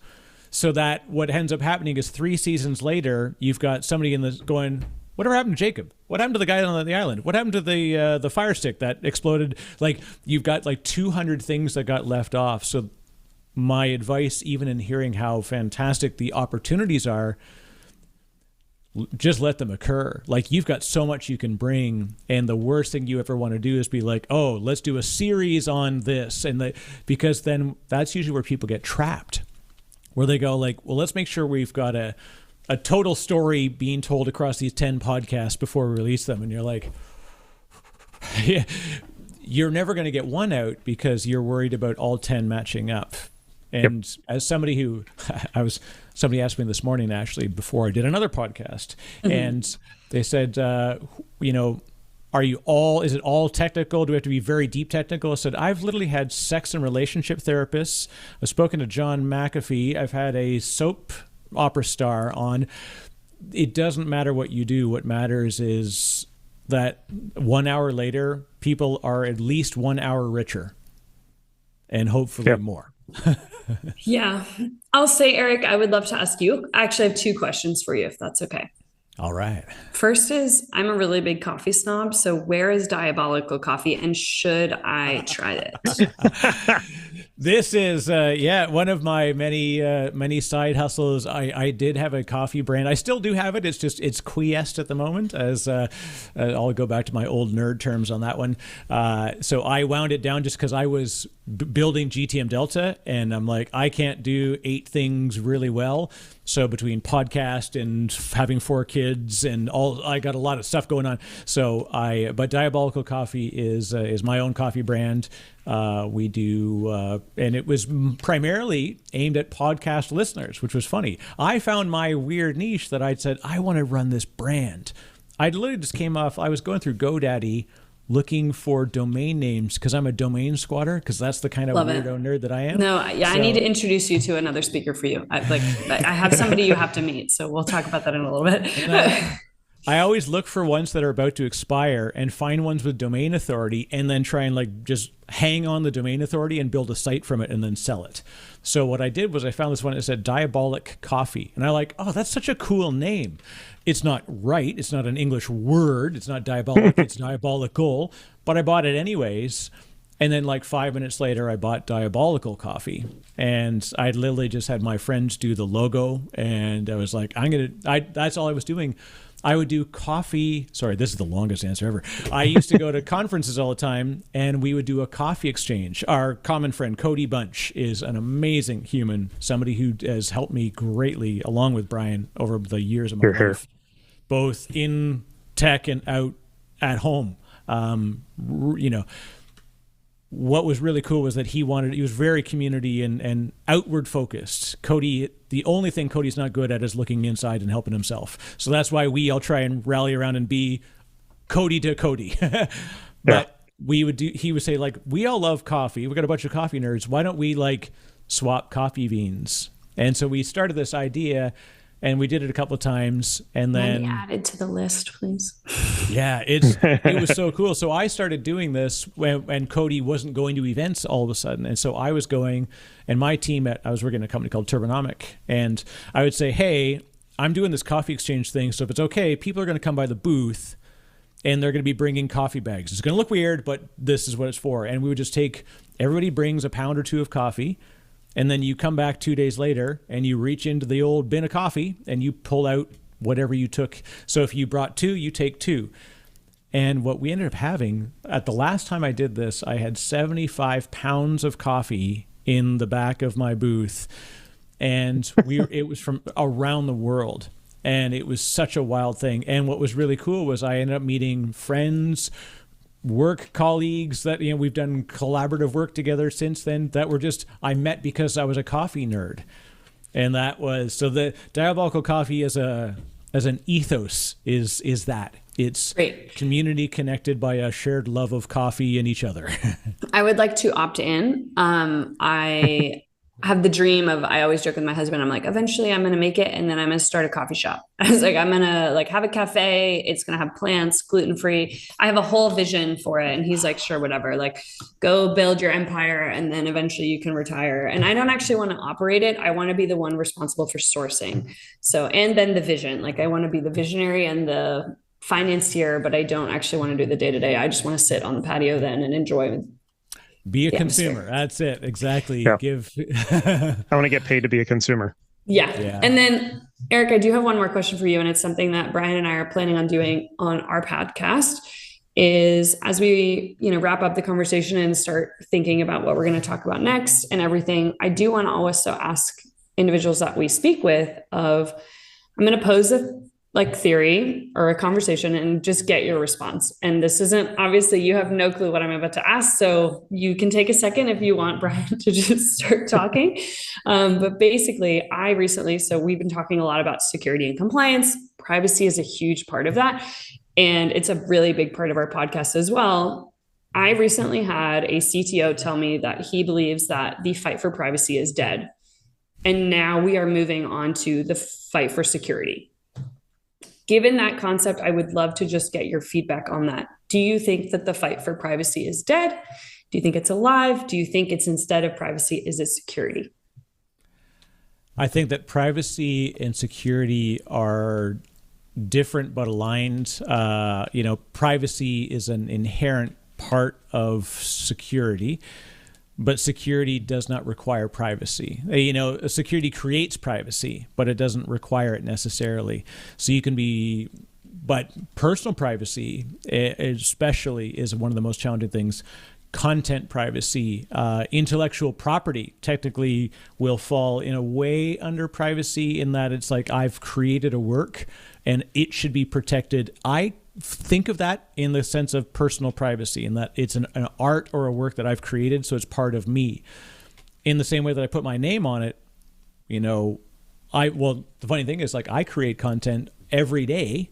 So that what ends up happening is 3 seasons later, you've got somebody in this going, whatever happened to Jacob? What happened to the guy on the island? What happened to the fire stick that exploded? Like you've got like 200 things that got left off. So my advice, even in hearing how fantastic the opportunities are, just let them occur. Like you've got so much you can bring, and the worst thing you ever want to do is be like, oh, let's do a series on this, because then that's usually where people get trapped, where they go like, well, let's make sure we've got a total story being told across these 10 podcasts before we release them. And you're like, yeah, you're never going to get one out because you're worried about all 10 matching up. And as somebody who somebody asked me this morning, actually, before I did another podcast, and they said, is it all technical? Do we have to be very deep technical? I said, I've literally had sex and relationship therapists. I've spoken to John McAfee. I've had a soap opera star on. It doesn't matter what you do. What matters is that 1 hour later, people are at least 1 hour richer, and hopefully more. Yeah. I'll say, Eric, I would love to ask you. I actually have 2 questions for you, if that's okay. All right. First is, I'm a really big coffee snob. So where is Diabolical Coffee, and should I try it? This is, one of my many side hustles. I did have a coffee brand. I still do have it. It's quiesced at the moment, as I'll go back to my old nerd terms on that one. So I wound it down just because I was building GTM Delta, and I'm like, I can't do 8 things really well. So between podcast and having 4 kids and all, I got a lot of stuff going on. So but Diabolical Coffee is my own coffee brand. We do, and it was primarily aimed at podcast listeners, which was funny. I found my weird niche that I'd said, I want to run this brand. I literally just came off, I was going through GoDaddy looking for domain names because I'm a domain squatter, because that's the kind of weirdo nerd that I am. No, yeah, so, I need to introduce you to another speaker for you. I have somebody you have to meet, so we'll talk about that in a little bit. I always look for ones that are about to expire and find ones with domain authority, and then try and just hang on the domain authority and build a site from it and then sell it. So what I did was I found this one that said Diabolic Coffee, and I oh, that's such a cool name. It's not right. It's not an English word. It's not diabolic. It's diabolical. But I bought it anyways. And then 5 minutes later, I bought Diabolical Coffee. And I literally just had my friends do the logo. And I was like, that's all I was doing. I would do coffee. Sorry, this is the longest answer ever. I used to go to conferences all the time, and we would do a coffee exchange. Our common friend, Cody Bunch, is an amazing human, somebody who has helped me greatly, along with Brian, over the years of my life, both in tech and out at home. What was really cool was that he was very community and outward focused. Cody, the only thing Cody's not good at is looking inside and helping himself. So that's why we all try and rally around and be Cody to Cody. But he would say, like, we all love coffee. We got a bunch of coffee nerds. Why don't we like swap coffee beans? And so we started this idea, and we did it a couple of times, and then added to the list, please. Yeah, it was so cool. So I started doing this when Cody wasn't going to events all of a sudden, and so I was going, and my team I was working at a company called Turbonomic, and I would say, hey, I'm doing this coffee exchange thing, so if it's okay, people are going to come by the booth, and they're going to be bringing coffee bags. It's going to look weird, but this is what it's for. And we would just everybody brings a pound or two of coffee. And then you come back 2 days later and you reach into the old bin of coffee and you pull out whatever you took. So if you brought 2, you take 2. And what we ended up having, at the last time I did this, I had 75 pounds of coffee in the back of my booth. And it was from around the world. And it was such a wild thing. And what was really cool was I ended up meeting friends, work colleagues that, we've done collaborative work together since then that were I met because I was a coffee nerd. And that was, so the Diabolical Coffee as an ethos is that. It's great. Community connected by a shared love of coffee and each other. I would like to opt in. I have the dream of, I always joke with my husband, I'm like, eventually I'm going to make it. And then I'm going to start a coffee shop. I was like, I'm going to have a cafe. It's going to have plants, gluten-free. I have a whole vision for it. And he's like, sure, whatever, go build your empire. And then eventually you can retire. And I don't actually want to operate it. I want to be the one responsible for sourcing. So, and then the vision, I want to be the visionary and the financier, but I don't actually want to do the day-to-day. I just want to sit on the patio then and enjoy be a consumer. That's it. Exactly. Yeah. I want to get paid to be a consumer. Yeah. And then Eric, I do have one more question for you. And it's something that Brian and I are planning on doing on our podcast is as we, wrap up the conversation and start thinking about what we're going to talk about next and everything. I do want to also ask individuals that we speak with I'm going to pose a theory or a conversation and just get your response. And this isn't, obviously you have no clue what I'm about to ask. So you can take a second if you want Brian to just start talking. But basically so we've been talking a lot about security and compliance. Privacy is a huge part of that. And it's a really big part of our podcast as well. I recently had a CTO tell me that he believes that the fight for privacy is dead. And now we are moving on to the fight for security. Given that concept, I would love to just get your feedback on that. Do you think that the fight for privacy is dead? Do you think it's alive? Do you think it's instead of privacy, is it security? I think that privacy and security are different but aligned. Privacy is an inherent part of security. But security does not require privacy. Security creates privacy, but it doesn't require it necessarily. So but personal privacy especially is one of the most challenging things. Content privacy, intellectual property technically will fall in a way under privacy in that it's I've created a work and it should be protected. I think of that in the sense of personal privacy, in that it's an art or a work that I've created, so it's part of me. In the same way that I put my name on it, the funny thing is I create content every day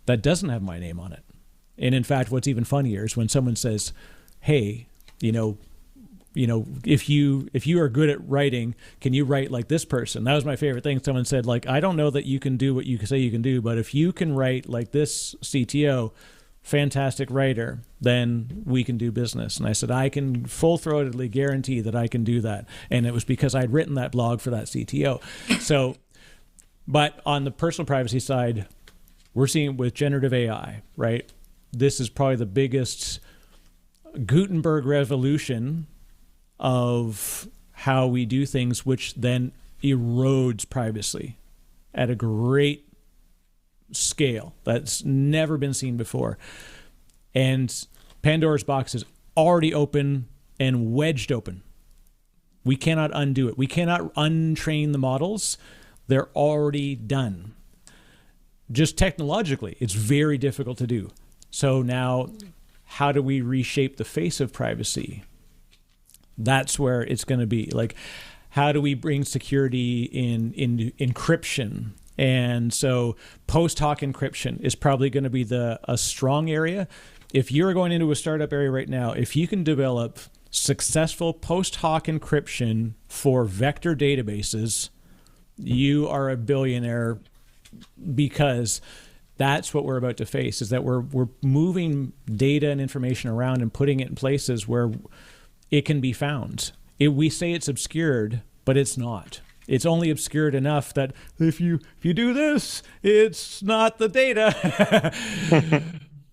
that doesn't have my name on it. And in fact, what's even funnier is when someone says, hey, if you are good at writing, can you write like this person? That was my favorite thing. Someone said, I don't know that you can do what you say you can do, but if you can write like this CTO, fantastic writer, then we can do business. And I said, I can full-throatedly guarantee that I can do that. And it was because I'd written that blog for that CTO. So, but on the personal privacy side, we're seeing with generative AI, right? This is probably the biggest Gutenberg revolution of how we do things, which then erodes privacy at a great scale that's never been seen before. And Pandora's box is already open and wedged open. We cannot undo it. We cannot untrain the models. They're already done. Just technologically, it's very difficult to do. So now, how do we reshape the face of privacy? That's where it's going to be. Like, how do we bring security in encryption? And so post hoc encryption is probably going to be a strong area. If you're going into a startup area right now, if you can develop successful post hoc encryption for vector databases, you are a billionaire, because that's what we're about to face, is that we're moving data and information around and putting it in places where it can be found. We say it's obscured, but it's not. It's only obscured enough that if you do this, it's not the data.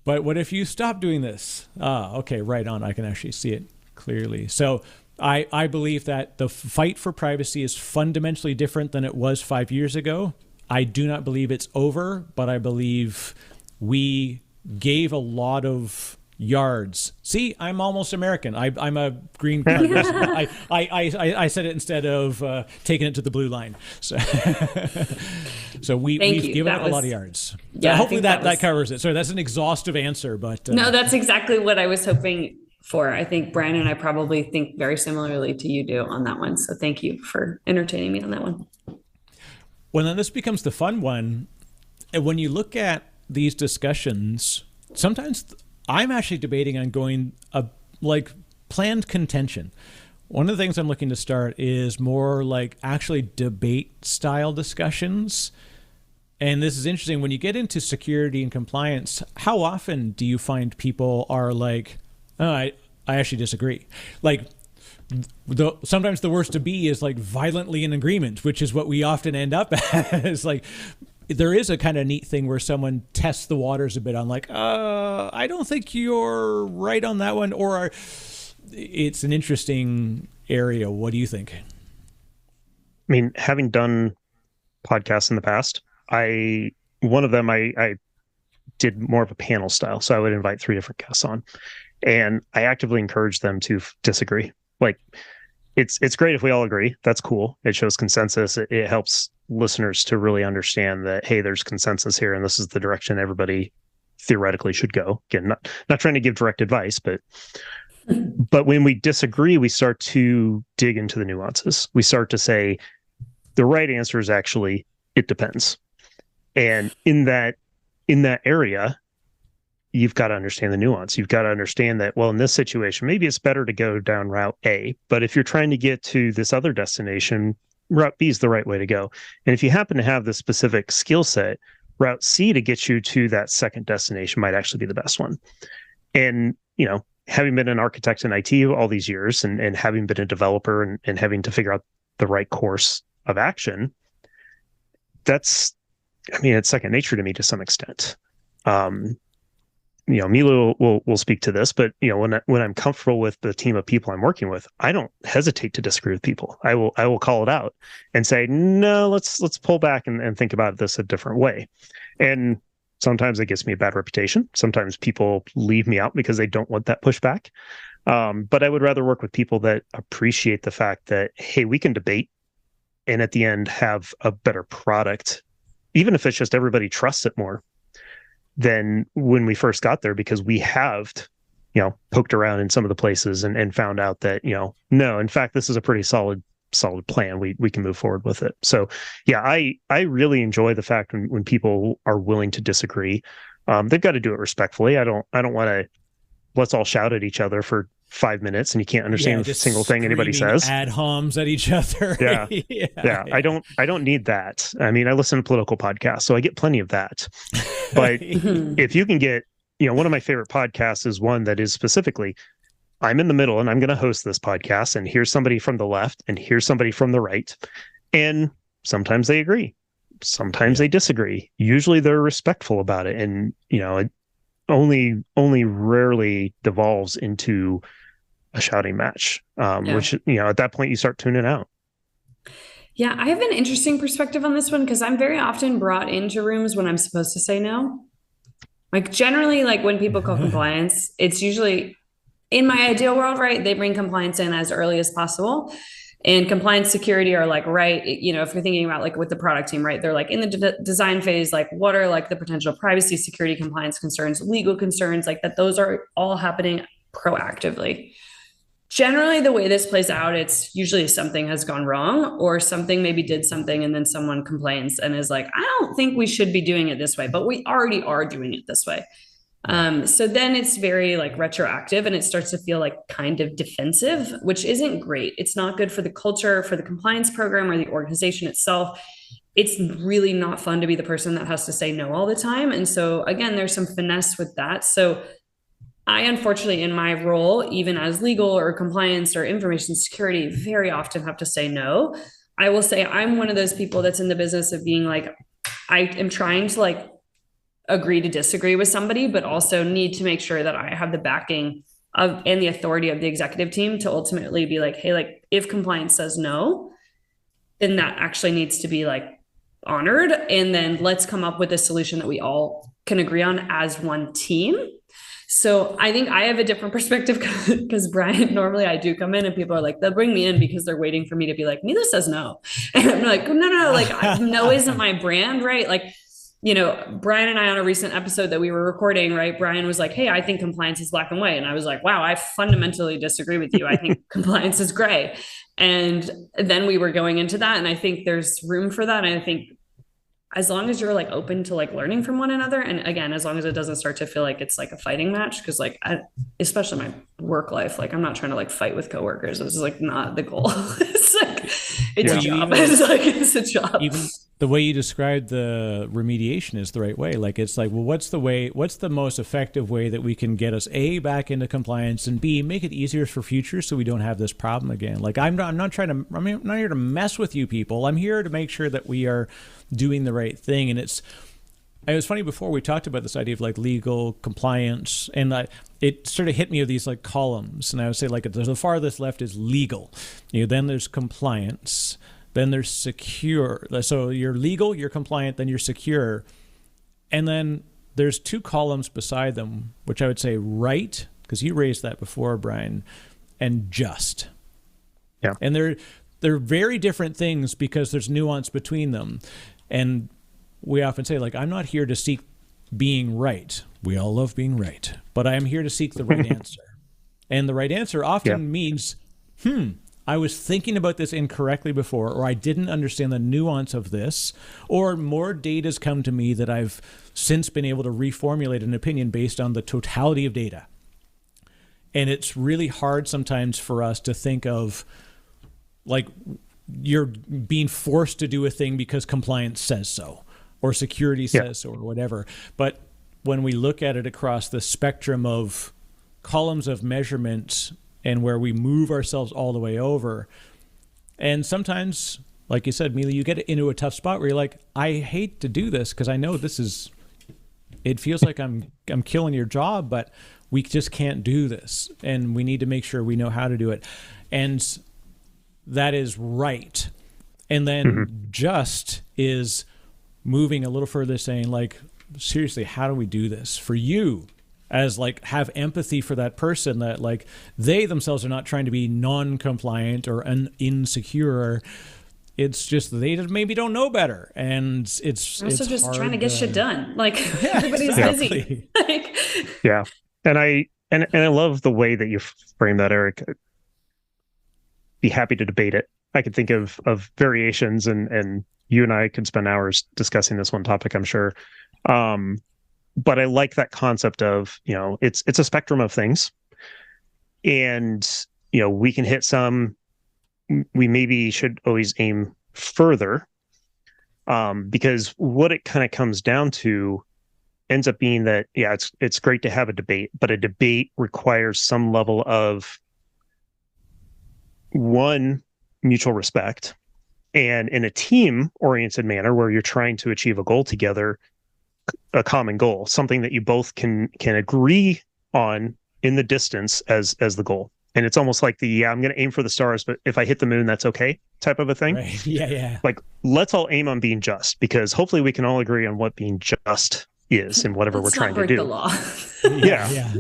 But what if you stop doing this? Okay, right on. I can actually see it clearly. So I believe that the fight for privacy is fundamentally different than it was 5 years ago. I do not believe it's over, but I believe we gave a lot of yards. See, I'm almost American. I'm a green card resident. I said it instead of taking it to the blue line. So, we've given it a lot of yards. Yeah, so hopefully that covers it. Sorry, that's an exhaustive answer, but no, that's exactly what I was hoping for. I think Brian and I probably think very similarly to you do on that one. So thank you for entertaining me on that one. Well, then this becomes the fun one. When you look at these discussions, sometimes I'm actually debating on going like planned contention. One of the things I'm looking to start is more like actually debate style discussions. And this is interesting. When you get into security and compliance, how often do you find people are like, oh, I actually disagree? Like, sometimes the worst to be is like violently in agreement, which is what we often end up as. Like, there is a kind of neat thing where someone tests the waters a bit on like, I don't think you're right on that one, or it's an interesting area. What do you think? I mean, having done podcasts in the past, one of them I did more of a panel style. So I would invite 3 different guests on, and I actively encourage them to disagree. Like, it's great if we all agree. That's cool. It shows consensus. It helps listeners to really understand that, hey, there's consensus here, and this is the direction everybody theoretically should go. Again, not trying to give direct advice, but when we disagree, we start to dig into the nuances. We start to say the right answer is actually, it depends. And in that area, you've got to understand the nuance. You've got to understand that, well, in this situation, maybe it's better to go down route A, but if you're trying to get to this other destination, route B is the right way to go. And if you happen to have the specific skill set, route C to get you to that second destination might actually be the best one. And, having been an architect in IT all these years, and having been a developer and having to figure out the right course of action, it's second nature to me to some extent. Milou will speak to this, but when I'm comfortable with the team of people I'm working with, I don't hesitate to disagree with people. I will call it out and say, no, let's pull back and think about this a different way. And sometimes it gets me a bad reputation. Sometimes people leave me out because they don't want that pushback. But I would rather work with people that appreciate the fact that, hey, we can debate and at the end have a better product, even if it's just everybody trusts it more than when we first got there, because we have, poked around in some of the places and found out that, no, in fact, this is a pretty solid plan. We can move forward with it. So yeah, I really enjoy the fact when people are willing to disagree. They've got to do it respectfully. I don't want to, let's all shout at each other for 5 minutes and you can't understand a single thing anybody says. Ad homs at each other. Yeah. I don't need that. I mean, I listen to political podcasts, so I get plenty of that. But if you can get, one of my favorite podcasts is one that is specifically, I'm in the middle and I'm going to host this podcast, and here's somebody from the left and here's somebody from the right. And sometimes they agree. Sometimes they disagree. Usually they're respectful about it. And, it only rarely devolves into a shouting match, which, at that point you start tuning out. Yeah, I have an interesting perspective on this one because I'm very often brought into rooms when I'm supposed to say no. Like generally, like when people call compliance, it's usually in my ideal world, right? They bring compliance in as early as possible. And compliance security are like, right, you know, if you're thinking about like with the product team, right, they're like in the design phase, like what are like the potential privacy, security, compliance concerns, legal concerns, like that, those are all happening proactively. Generally, the way this plays out, it's usually something has gone wrong or something maybe did something and then someone complains and is like, I don't think we should be doing it this way, but we already are doing it this way. So then it's very like retroactive and it starts to feel like kind of defensive, which isn't great. It's not good for the culture, for the compliance program or the organization itself. It's really not fun to be the person that has to say no all the time. And so again, there's some finesse with that. So I unfortunately in my role, even as legal or compliance or information security, very often have to say no. I will say I'm one of those people that's in the business of being like, I am trying to like agree to disagree with somebody, but also need to make sure that I have the backing of and the authority of the executive team to ultimately be like, hey, like if compliance says no, then that actually needs to be like honored. And then let's come up with a solution that we all can agree on as one team. So I think I have a different perspective because Brian, normally I do come in and people are like, they'll bring me in because they're waiting for me to be like, Milou says no. And I'm like, no, like no isn't my brand, right? Like, you know, Brian and I on a recent episode that we were recording, right? Brian was like, hey, I think compliance is black and white. And I was like, wow, I fundamentally disagree with you. I think compliance is gray. And then we were going into that. And I think there's room for that. And I think as long as you're like open to like learning from one another. And again, as long as it doesn't start to feel like it's like a fighting match. Cause like, especially my work life, like I'm not trying to like fight with coworkers. This is like not the goal. It's like, it's a job. It's a job. Even the way you described the remediation is the right way. Like, it's like, well, what's the most effective way that we can get us A, back into compliance, and B, make it easier for future so we don't have this problem again. Like, I'm not here to mess with you people. I'm here to make sure that we are doing the right thing. And it was funny before we talked about this idea of like legal compliance, and it sort of hit me of these like columns. And I would say like the farthest left is legal. You know, then there's compliance. Then there's secure. So you're legal, you're compliant, then you're secure. And then there's two columns beside them, which I would say right, because you raised that before, Brian, and just. Yeah. And they're very different things because there's nuance between them. And we often say, like, I'm not here to seek being right. We all love being right. But I am here to seek the right answer. And the right answer often means, I was thinking about this incorrectly before, or I didn't understand the nuance of this, or more data's come to me that I've since been able to reformulate an opinion based on the totality of data. And it's really hard sometimes for us to think of, like, you're being forced to do a thing because compliance says so, or security says so, or whatever. But when we look at it across the spectrum of columns of measurement and where we move ourselves all the way over. And sometimes, like you said, Milou, you get into a tough spot where you're like, I hate to do this because I know it feels like I'm killing your job, but we just can't do this. And we need to make sure we know how to do it. And that is right. And then just is moving a little further, saying like, seriously, how do we do this for you? As like have empathy for that person, that like they themselves are not trying to be non-compliant or insecure. It's just they just maybe don't know better, and it's also just hard trying to get shit done. Like everybody's busy. Like, and I love the way that you frame that, Eric. Be happy to debate it. I could think of variations, and you and I could spend hours discussing this one topic, I'm sure. But I like that concept of, you know, it's a spectrum of things, and, you know, we can hit some, we maybe should always aim further, because what it kind of comes down to ends up being that, it's great to have a debate, but a debate requires some level of mutual respect, and in a team oriented manner where you're trying to achieve a goal together, a common goal, something that you both can agree on in the distance as the goal. And it's almost like I'm going to aim for the stars, but if I hit the moon, that's okay type of a thing. Right. Yeah. Like, let's all aim on being just, because hopefully we can all agree on what being just is and whatever we're trying to do. The law. Yeah.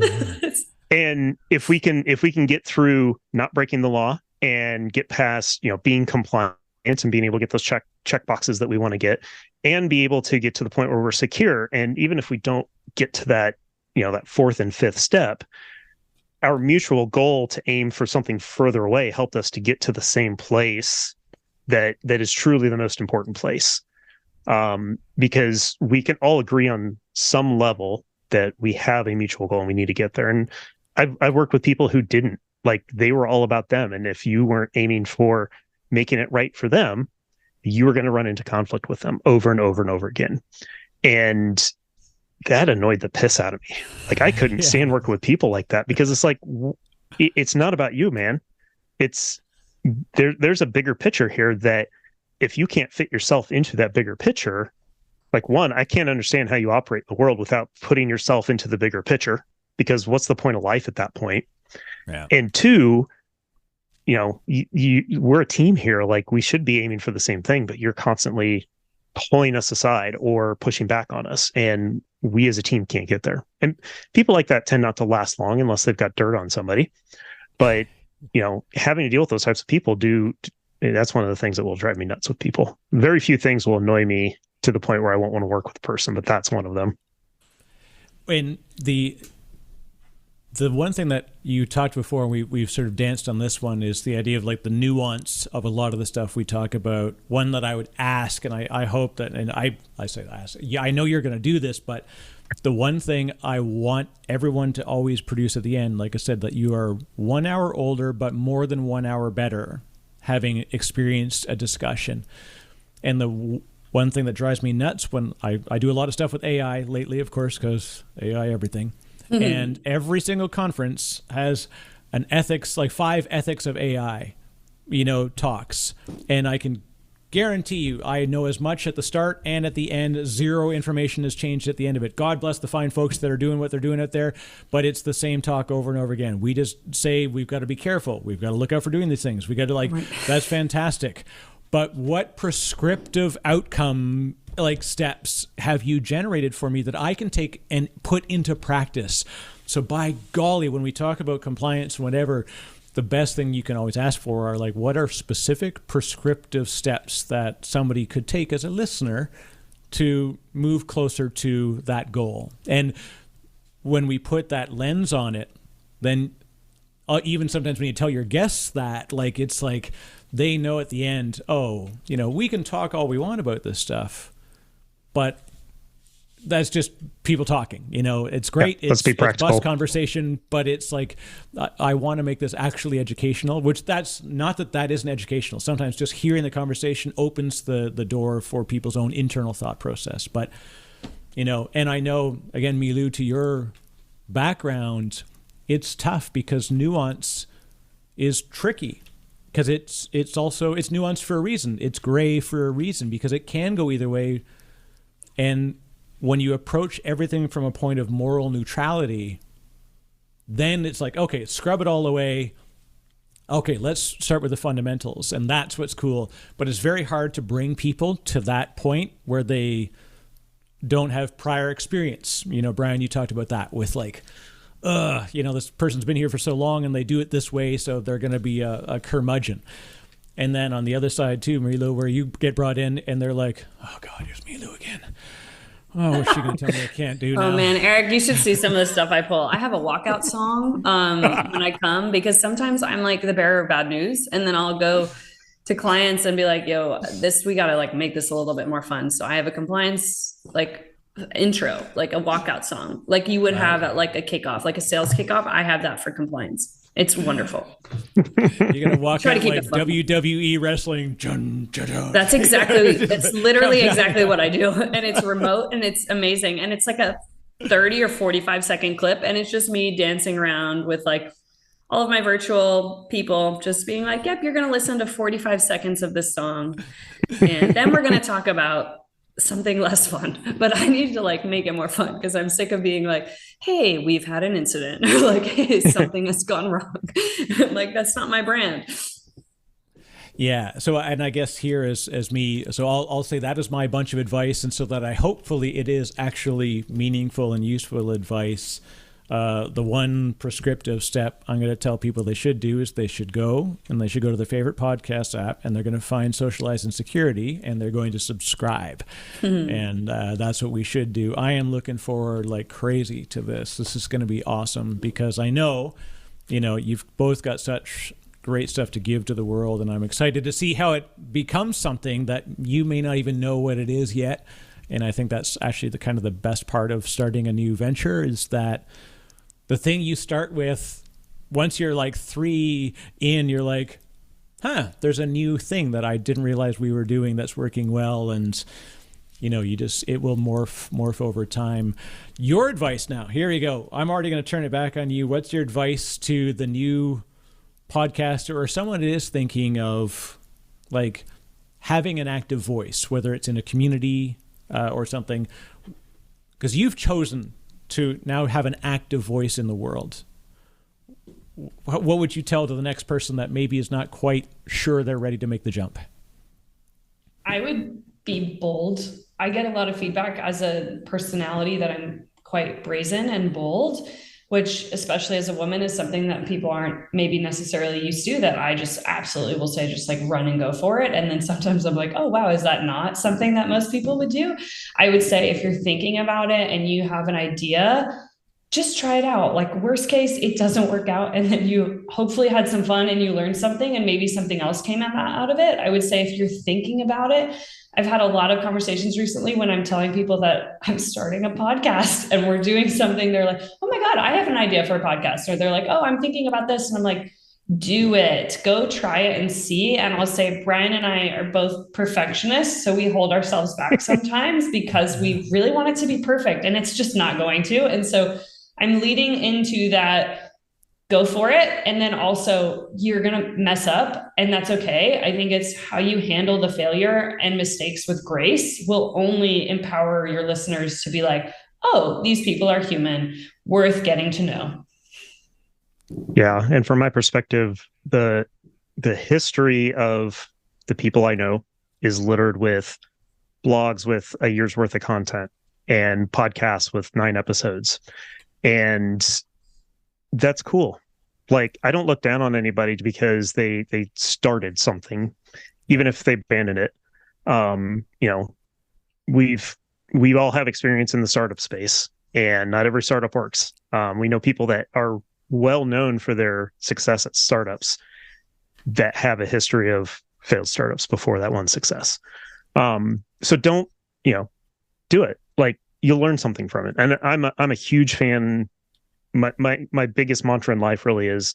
And if we can get through not breaking the law and get past, being compliant and being able to get those check boxes that we want to get, and be able to get to the point where we're secure. And even if we don't get to that, that fourth and fifth step, our mutual goal to aim for something further away helped us to get to the same place that is truly the most important place. Because we can all agree on some level that we have a mutual goal and we need to get there. And I've worked with people who didn't, like, they were all about them. And if you weren't aiming for making it right for them, you were going to run into conflict with them over and over and over again. And that annoyed the piss out of me. Like, I couldn't stand working with people like that, because it's like, it's not about you, man. It's there's a bigger picture here that if you can't fit yourself into that bigger picture, like, one, I can't understand how you operate in the world without putting yourself into the bigger picture, because what's the point of life at that point? Yeah. And two, we're a team here. Like, we should be aiming for the same thing, but you're constantly pulling us aside or pushing back on us, and we as a team can't get there. And people like that tend not to last long unless they've got dirt on somebody. But having to deal with those types of people, that's one of the things that will drive me nuts with people. Very few things will annoy me to the point where I won't want to work with a person, but that's one of them. And the one thing that you talked before, and we've sort of danced on this one, is the idea of like the nuance of a lot of the stuff we talk about. One that I would ask, and I hope that, and I say ask, yeah, I know you're going to do this, but the one thing I want everyone to always produce at the end, like I said, that you are 1 hour older, but more than 1 hour better, having experienced a discussion. And the one thing that drives me nuts when I do a lot of stuff with AI lately, of course, because AI everything. Mm-hmm. And every single conference has an ethics, like 5 ethics of AI, talks. And I can guarantee you, I know as much at the start and at the end. 0 information has changed at the end of it. God bless the fine folks that are doing what they're doing out there, but it's the same talk over and over again. We just say we've got to be careful. We've got to look out for doing these things. We got to right. That's fantastic. But what prescriptive outcome steps have you generated for me that I can take and put into practice? So by golly, when we talk about compliance and whatever, the best thing you can always ask for are what are specific prescriptive steps that somebody could take as a listener to move closer to that goal. And when we put that lens on it, then even sometimes when you tell your guests that, it's like they know at the end, we can talk all we want about this stuff, but that's just people talking. It's great. Let's be practical. It's bus conversation, but it's like, I want to make this actually educational, which that's not that isn't educational. Sometimes just hearing the conversation opens the door for people's own internal thought process. But, and I know, again, Milou, to your background, it's tough because nuance is tricky. Because it's nuanced for a reason. It's gray for a reason, because it can go either way. And when you approach everything from a point of moral neutrality, then it's like, okay, scrub it all away. Okay, let's start with the fundamentals. And that's what's cool. But it's very hard to bring people to that point where they don't have prior experience. Brian, you talked about that with this person's been here for so long and they do it this way, so they're going to be a curmudgeon. And then on the other side too, Milou, where you get brought in and they're like, oh God, here's Milou again. Oh, what's she going to tell me I can't do now? Oh man, Eric, you should see some of the stuff I pull. I have a walkout song when I come, because sometimes I'm like the bearer of bad news, and then I'll go to clients and be like, yo, we got to make this a little bit more fun. So I have a compliance intro, a walkout song, like you would have at a kickoff, a sales kickoff. I have that for compliance. It's wonderful. You're gonna walk out like WWE wrestling. That's literally exactly what I do, and it's remote and it's amazing, and it's a 30 or 45 second clip, and it's just me dancing around with all of my virtual people, just being yep, you're gonna listen to 45 seconds of this song, and then we're gonna talk about something less fun, but I need to like make it more fun because I'm sick of being like, hey, we've had an incident, or like, hey, something has gone wrong. Like, that's not my brand. Yeah. So, and I guess here as me, so I'll say that is my bunch of advice. And so that hopefully it is actually meaningful and useful advice. The one prescriptive step I'm going to tell people they should do is they should go to their favorite podcast app, and they're going to find Socializing Security, and they're going to subscribe. And that's what we should do. I am looking forward like crazy to this. This is going to be awesome because I know, you've both got such great stuff to give to the world, and I'm excited to see how it becomes something that you may not even know what it is yet. And I think that's actually the kind of the best part of starting a new venture is that the thing you start with, once you're like 3 in, you're like, there's a new thing that I didn't realize we were doing that's working well. And, it will morph over time. Your advice now, here you go. I'm already going to turn it back on you. What's your advice to the new podcaster or someone that is thinking of like having an active voice, whether it's in a community or something, because you've chosen to now have an active voice in the world? What would you tell to the next person that maybe is not quite sure they're ready to make the jump? I would be bold. I get a lot of feedback as a personality that I'm quite brazen and bold, which especially as a woman is something that people aren't maybe necessarily used to, that I just absolutely will say, just like run and go for it. And then sometimes I'm like, oh, wow, is that not something that most people would do? I would say if you're thinking about it and you have an idea, just try it out. Like worst case, it doesn't work out. And then you hopefully had some fun and you learned something and maybe something else came out of it. I would say if you're thinking about it, I've had a lot of conversations recently when I'm telling people that I'm starting a podcast and we're doing something. They're like, oh my God, I have an idea for a podcast. Or they're like, oh, I'm thinking about this. And I'm like, do it, go try it and see. And I'll say, Brian and I are both perfectionists. So we hold ourselves back sometimes because we really want it to be perfect and it's just not going to. And so I'm leading into that. Go for it. And then also you're going to mess up and that's okay. I think it's how you handle the failure and mistakes with grace will only empower your listeners to be like, oh, these people are human, worth getting to know. Yeah. And from my perspective, the history of the people I know is littered with blogs with a year's worth of content and podcasts with 9 episodes. And that's cool. Like, I don't look down on anybody because they started something, even if they abandoned it. We all have experience in the startup space, and not every startup works. We know people that are well known for their success at startups that have a history of failed startups before that one success. So don't, do it. Like, you'll learn something from it. And I'm a huge fan. My biggest mantra in life really is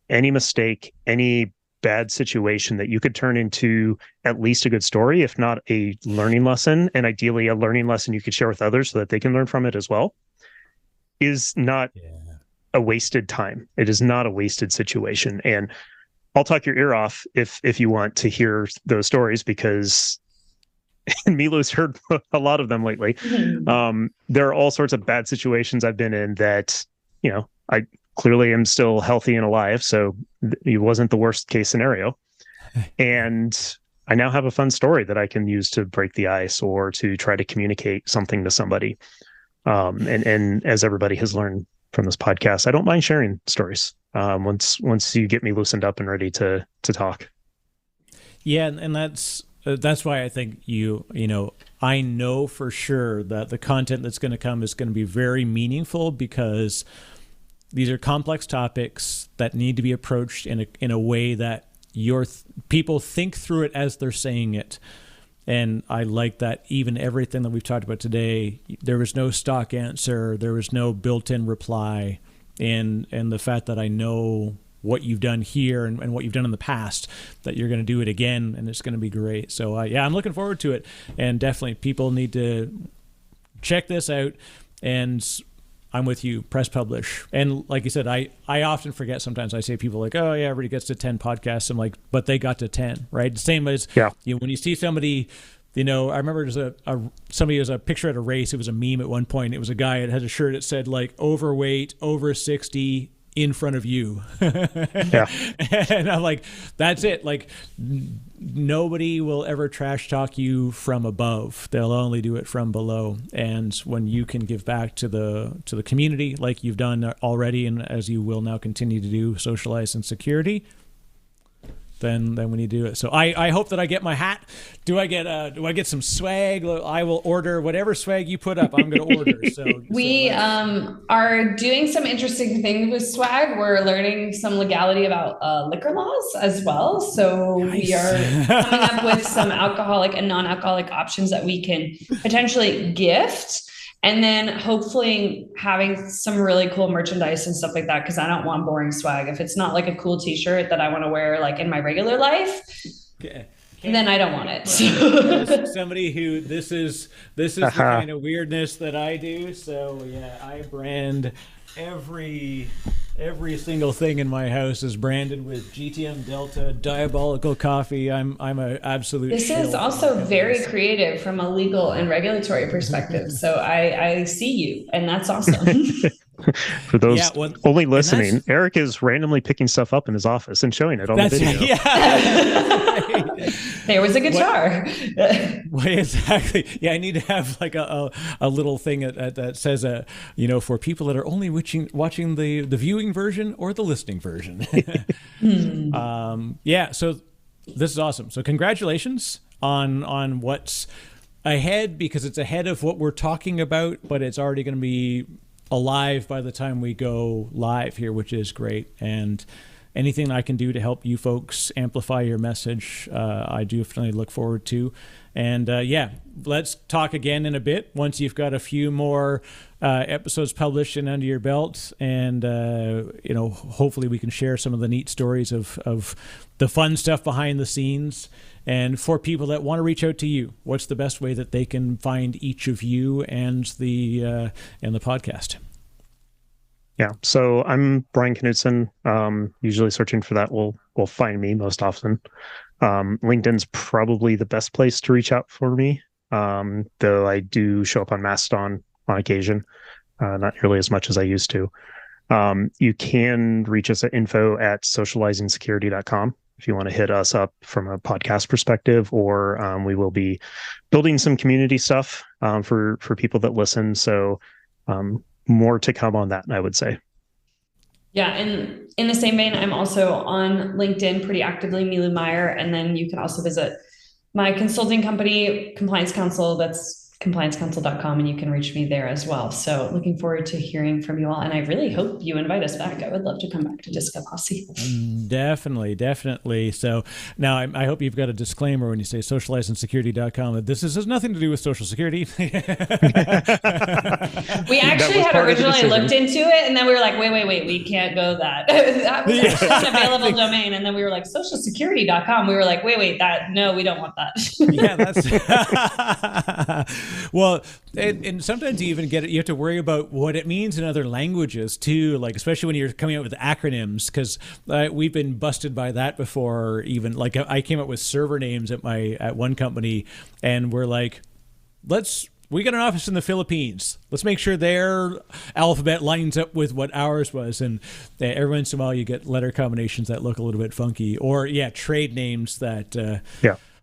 any mistake, any bad situation that you could turn into at least a good story, if not a learning lesson, and ideally a learning lesson you could share with others so that they can learn from it as well, is not a wasted time. It is not a wasted situation. And I'll talk your ear off if you want to hear those stories, because Milou's heard a lot of them lately. Mm-hmm. There are all sorts of bad situations I've been in that, I clearly am still healthy and alive. So it wasn't the worst case scenario. And I now have a fun story that I can use to break the ice or to try to communicate something to somebody. And as everybody has learned from this podcast, I don't mind sharing stories once you get me loosened up and ready to talk. Yeah. And that's why I think I know for sure that the content that's going to come is going to be very meaningful, because these are complex topics that need to be approached in a way that people think through it as they're saying it. And I like that even everything that we've talked about today, there was no stock answer, there was no built-in reply, and the fact that I know what you've done here and what you've done in the past, that you're going to do it again, and it's going to be great. So I'm looking forward to it, and definitely people need to check this out. And I'm with you, press publish. And like you said, I often forget sometimes. I say people like, oh yeah, everybody gets to 10 podcasts. I'm like, but they got to 10, right? The same as when you see somebody I remember there's somebody was a picture at a race. It was a meme at one point. It was a guy that had a shirt that said like overweight, over 60, in front of you. Yeah. And I'm like, that's it. Like nobody will ever trash talk you from above. They'll only do it from below. And when you can give back to the community like you've done already, and as you will now continue to do, Socializing Security, then we need to do it. So I hope that I get my hat. Do I get some swag? I will order whatever swag you put up. I'm going to order. We are doing some interesting things with swag. We're learning some legality about liquor laws as well. So nice. We are coming up with some alcoholic and non-alcoholic options that we can potentially gift. And then hopefully having some really cool merchandise and stuff like that, because I don't want boring swag. If it's not like a cool t-shirt that I want to wear like in my regular life, then I don't want it. Somebody who this is the kind of weirdness that I do. So yeah, I brand every single thing in my house is branded with GTM Delta Diabolical Coffee. I'm an absolute. This is also very creative from a legal and regulatory perspective. So I see you, and that's awesome. For those only listening, Eric is randomly picking stuff up in his office and showing it on the video. Yeah. There was a guitar. Well, exactly. Yeah, I need to have like a little thing that says, for people that are only watching the viewing version or the listening version. So this is awesome. So congratulations on what's ahead, because it's ahead of what we're talking about, but it's already going to be alive by the time we go live here, which is great. And anything I can do to help you folks amplify your message, I do definitely look forward to. And let's talk again in a bit once you've got a few more episodes published and under your belt. And, hopefully we can share some of the neat stories of the fun stuff behind the scenes. And for people that want to reach out to you, what's the best way that they can find each of you and the podcast? Yeah, so I'm Brian Knudsen. Usually searching for that will find me most often. LinkedIn's probably the best place to reach out for me, though I do show up on Mastodon on occasion, not nearly as much as I used to. You can reach us at info@socializingsecurity.com if you want to hit us up from a podcast perspective, or we will be building some community stuff for people that listen. So more to come on that, I would say. Yeah, and in the same vein, I'm also on LinkedIn pretty actively, Milou Meyer, and then you can also visit my consulting company, Compliance Council. That's compliancecouncil.com, and you can reach me there as well. So looking forward to hearing from you all. And I really hope you invite us back. I would love to come back to DiscoPosse. Definitely. So now I hope you've got a disclaimer when you say socializingsecurity.com that this has nothing to do with Social Security. We actually had originally looked into it, and then we were like, wait, we can't go that. That was actually an available domain. And then we were like, socialsecurity.com. We were like, wait, we don't want that. Yeah, that's... Well, and sometimes you even you have to worry about what it means in other languages too, like especially when you're coming up with acronyms, because we've been busted by that before. Even like I came up with server names at one company, and we're like, we got an office in the Philippines. Let's make sure their alphabet lines up with what ours was. And every once in a while you get letter combinations that look a little bit funky, or trade names that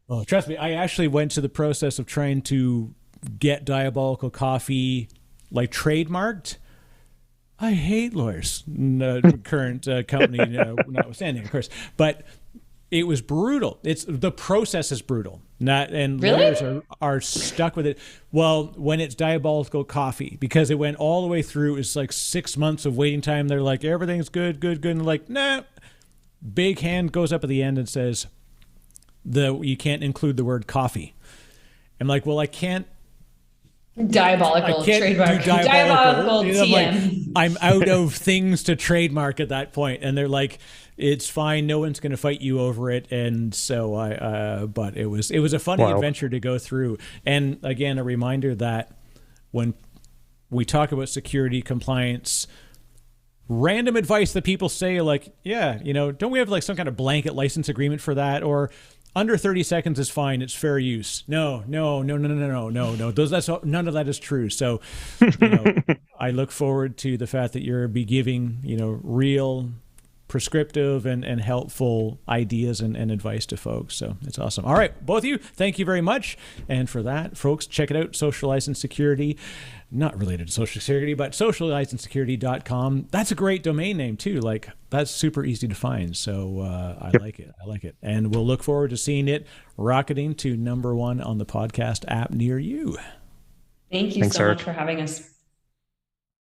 Oh, trust me, I actually went to the process of trying to get Diabolical Coffee like trademarked. I hate lawyers, current company notwithstanding, of course, but it was brutal. The process is brutal. Lawyers are stuck with it. Well, when it's Diabolical Coffee, because it went all the way through, it's like 6 months of waiting time. They're like, everything's good. And they're like, nah. Big hand goes up at the end and says, you can't include the word coffee. I'm like, well, I can't. Diabolical trademark. Diabolical TM. I'm out of things to trademark at that point, and they're like, it's fine. No one's going to fight you over it. And so but it was a funny adventure to go through. And again, a reminder that when we talk about security compliance, random advice that people say, like, don't we have like some kind of blanket license agreement for that? Or under 30 seconds is fine. It's fair use. No. None of that is true. So, I look forward to the fact that you'll be giving, real prescriptive and helpful ideas and advice to folks. So it's awesome. All right, both of you, thank you very much. And for that, folks, check it out, Socializing Security. Not related to Social Security, but socializingsecurity.com. That's a great domain name too. Like, that's super easy to find. So I like it. And we'll look forward to seeing it rocketing to #1 on the podcast app near you. Thanks so much for having us.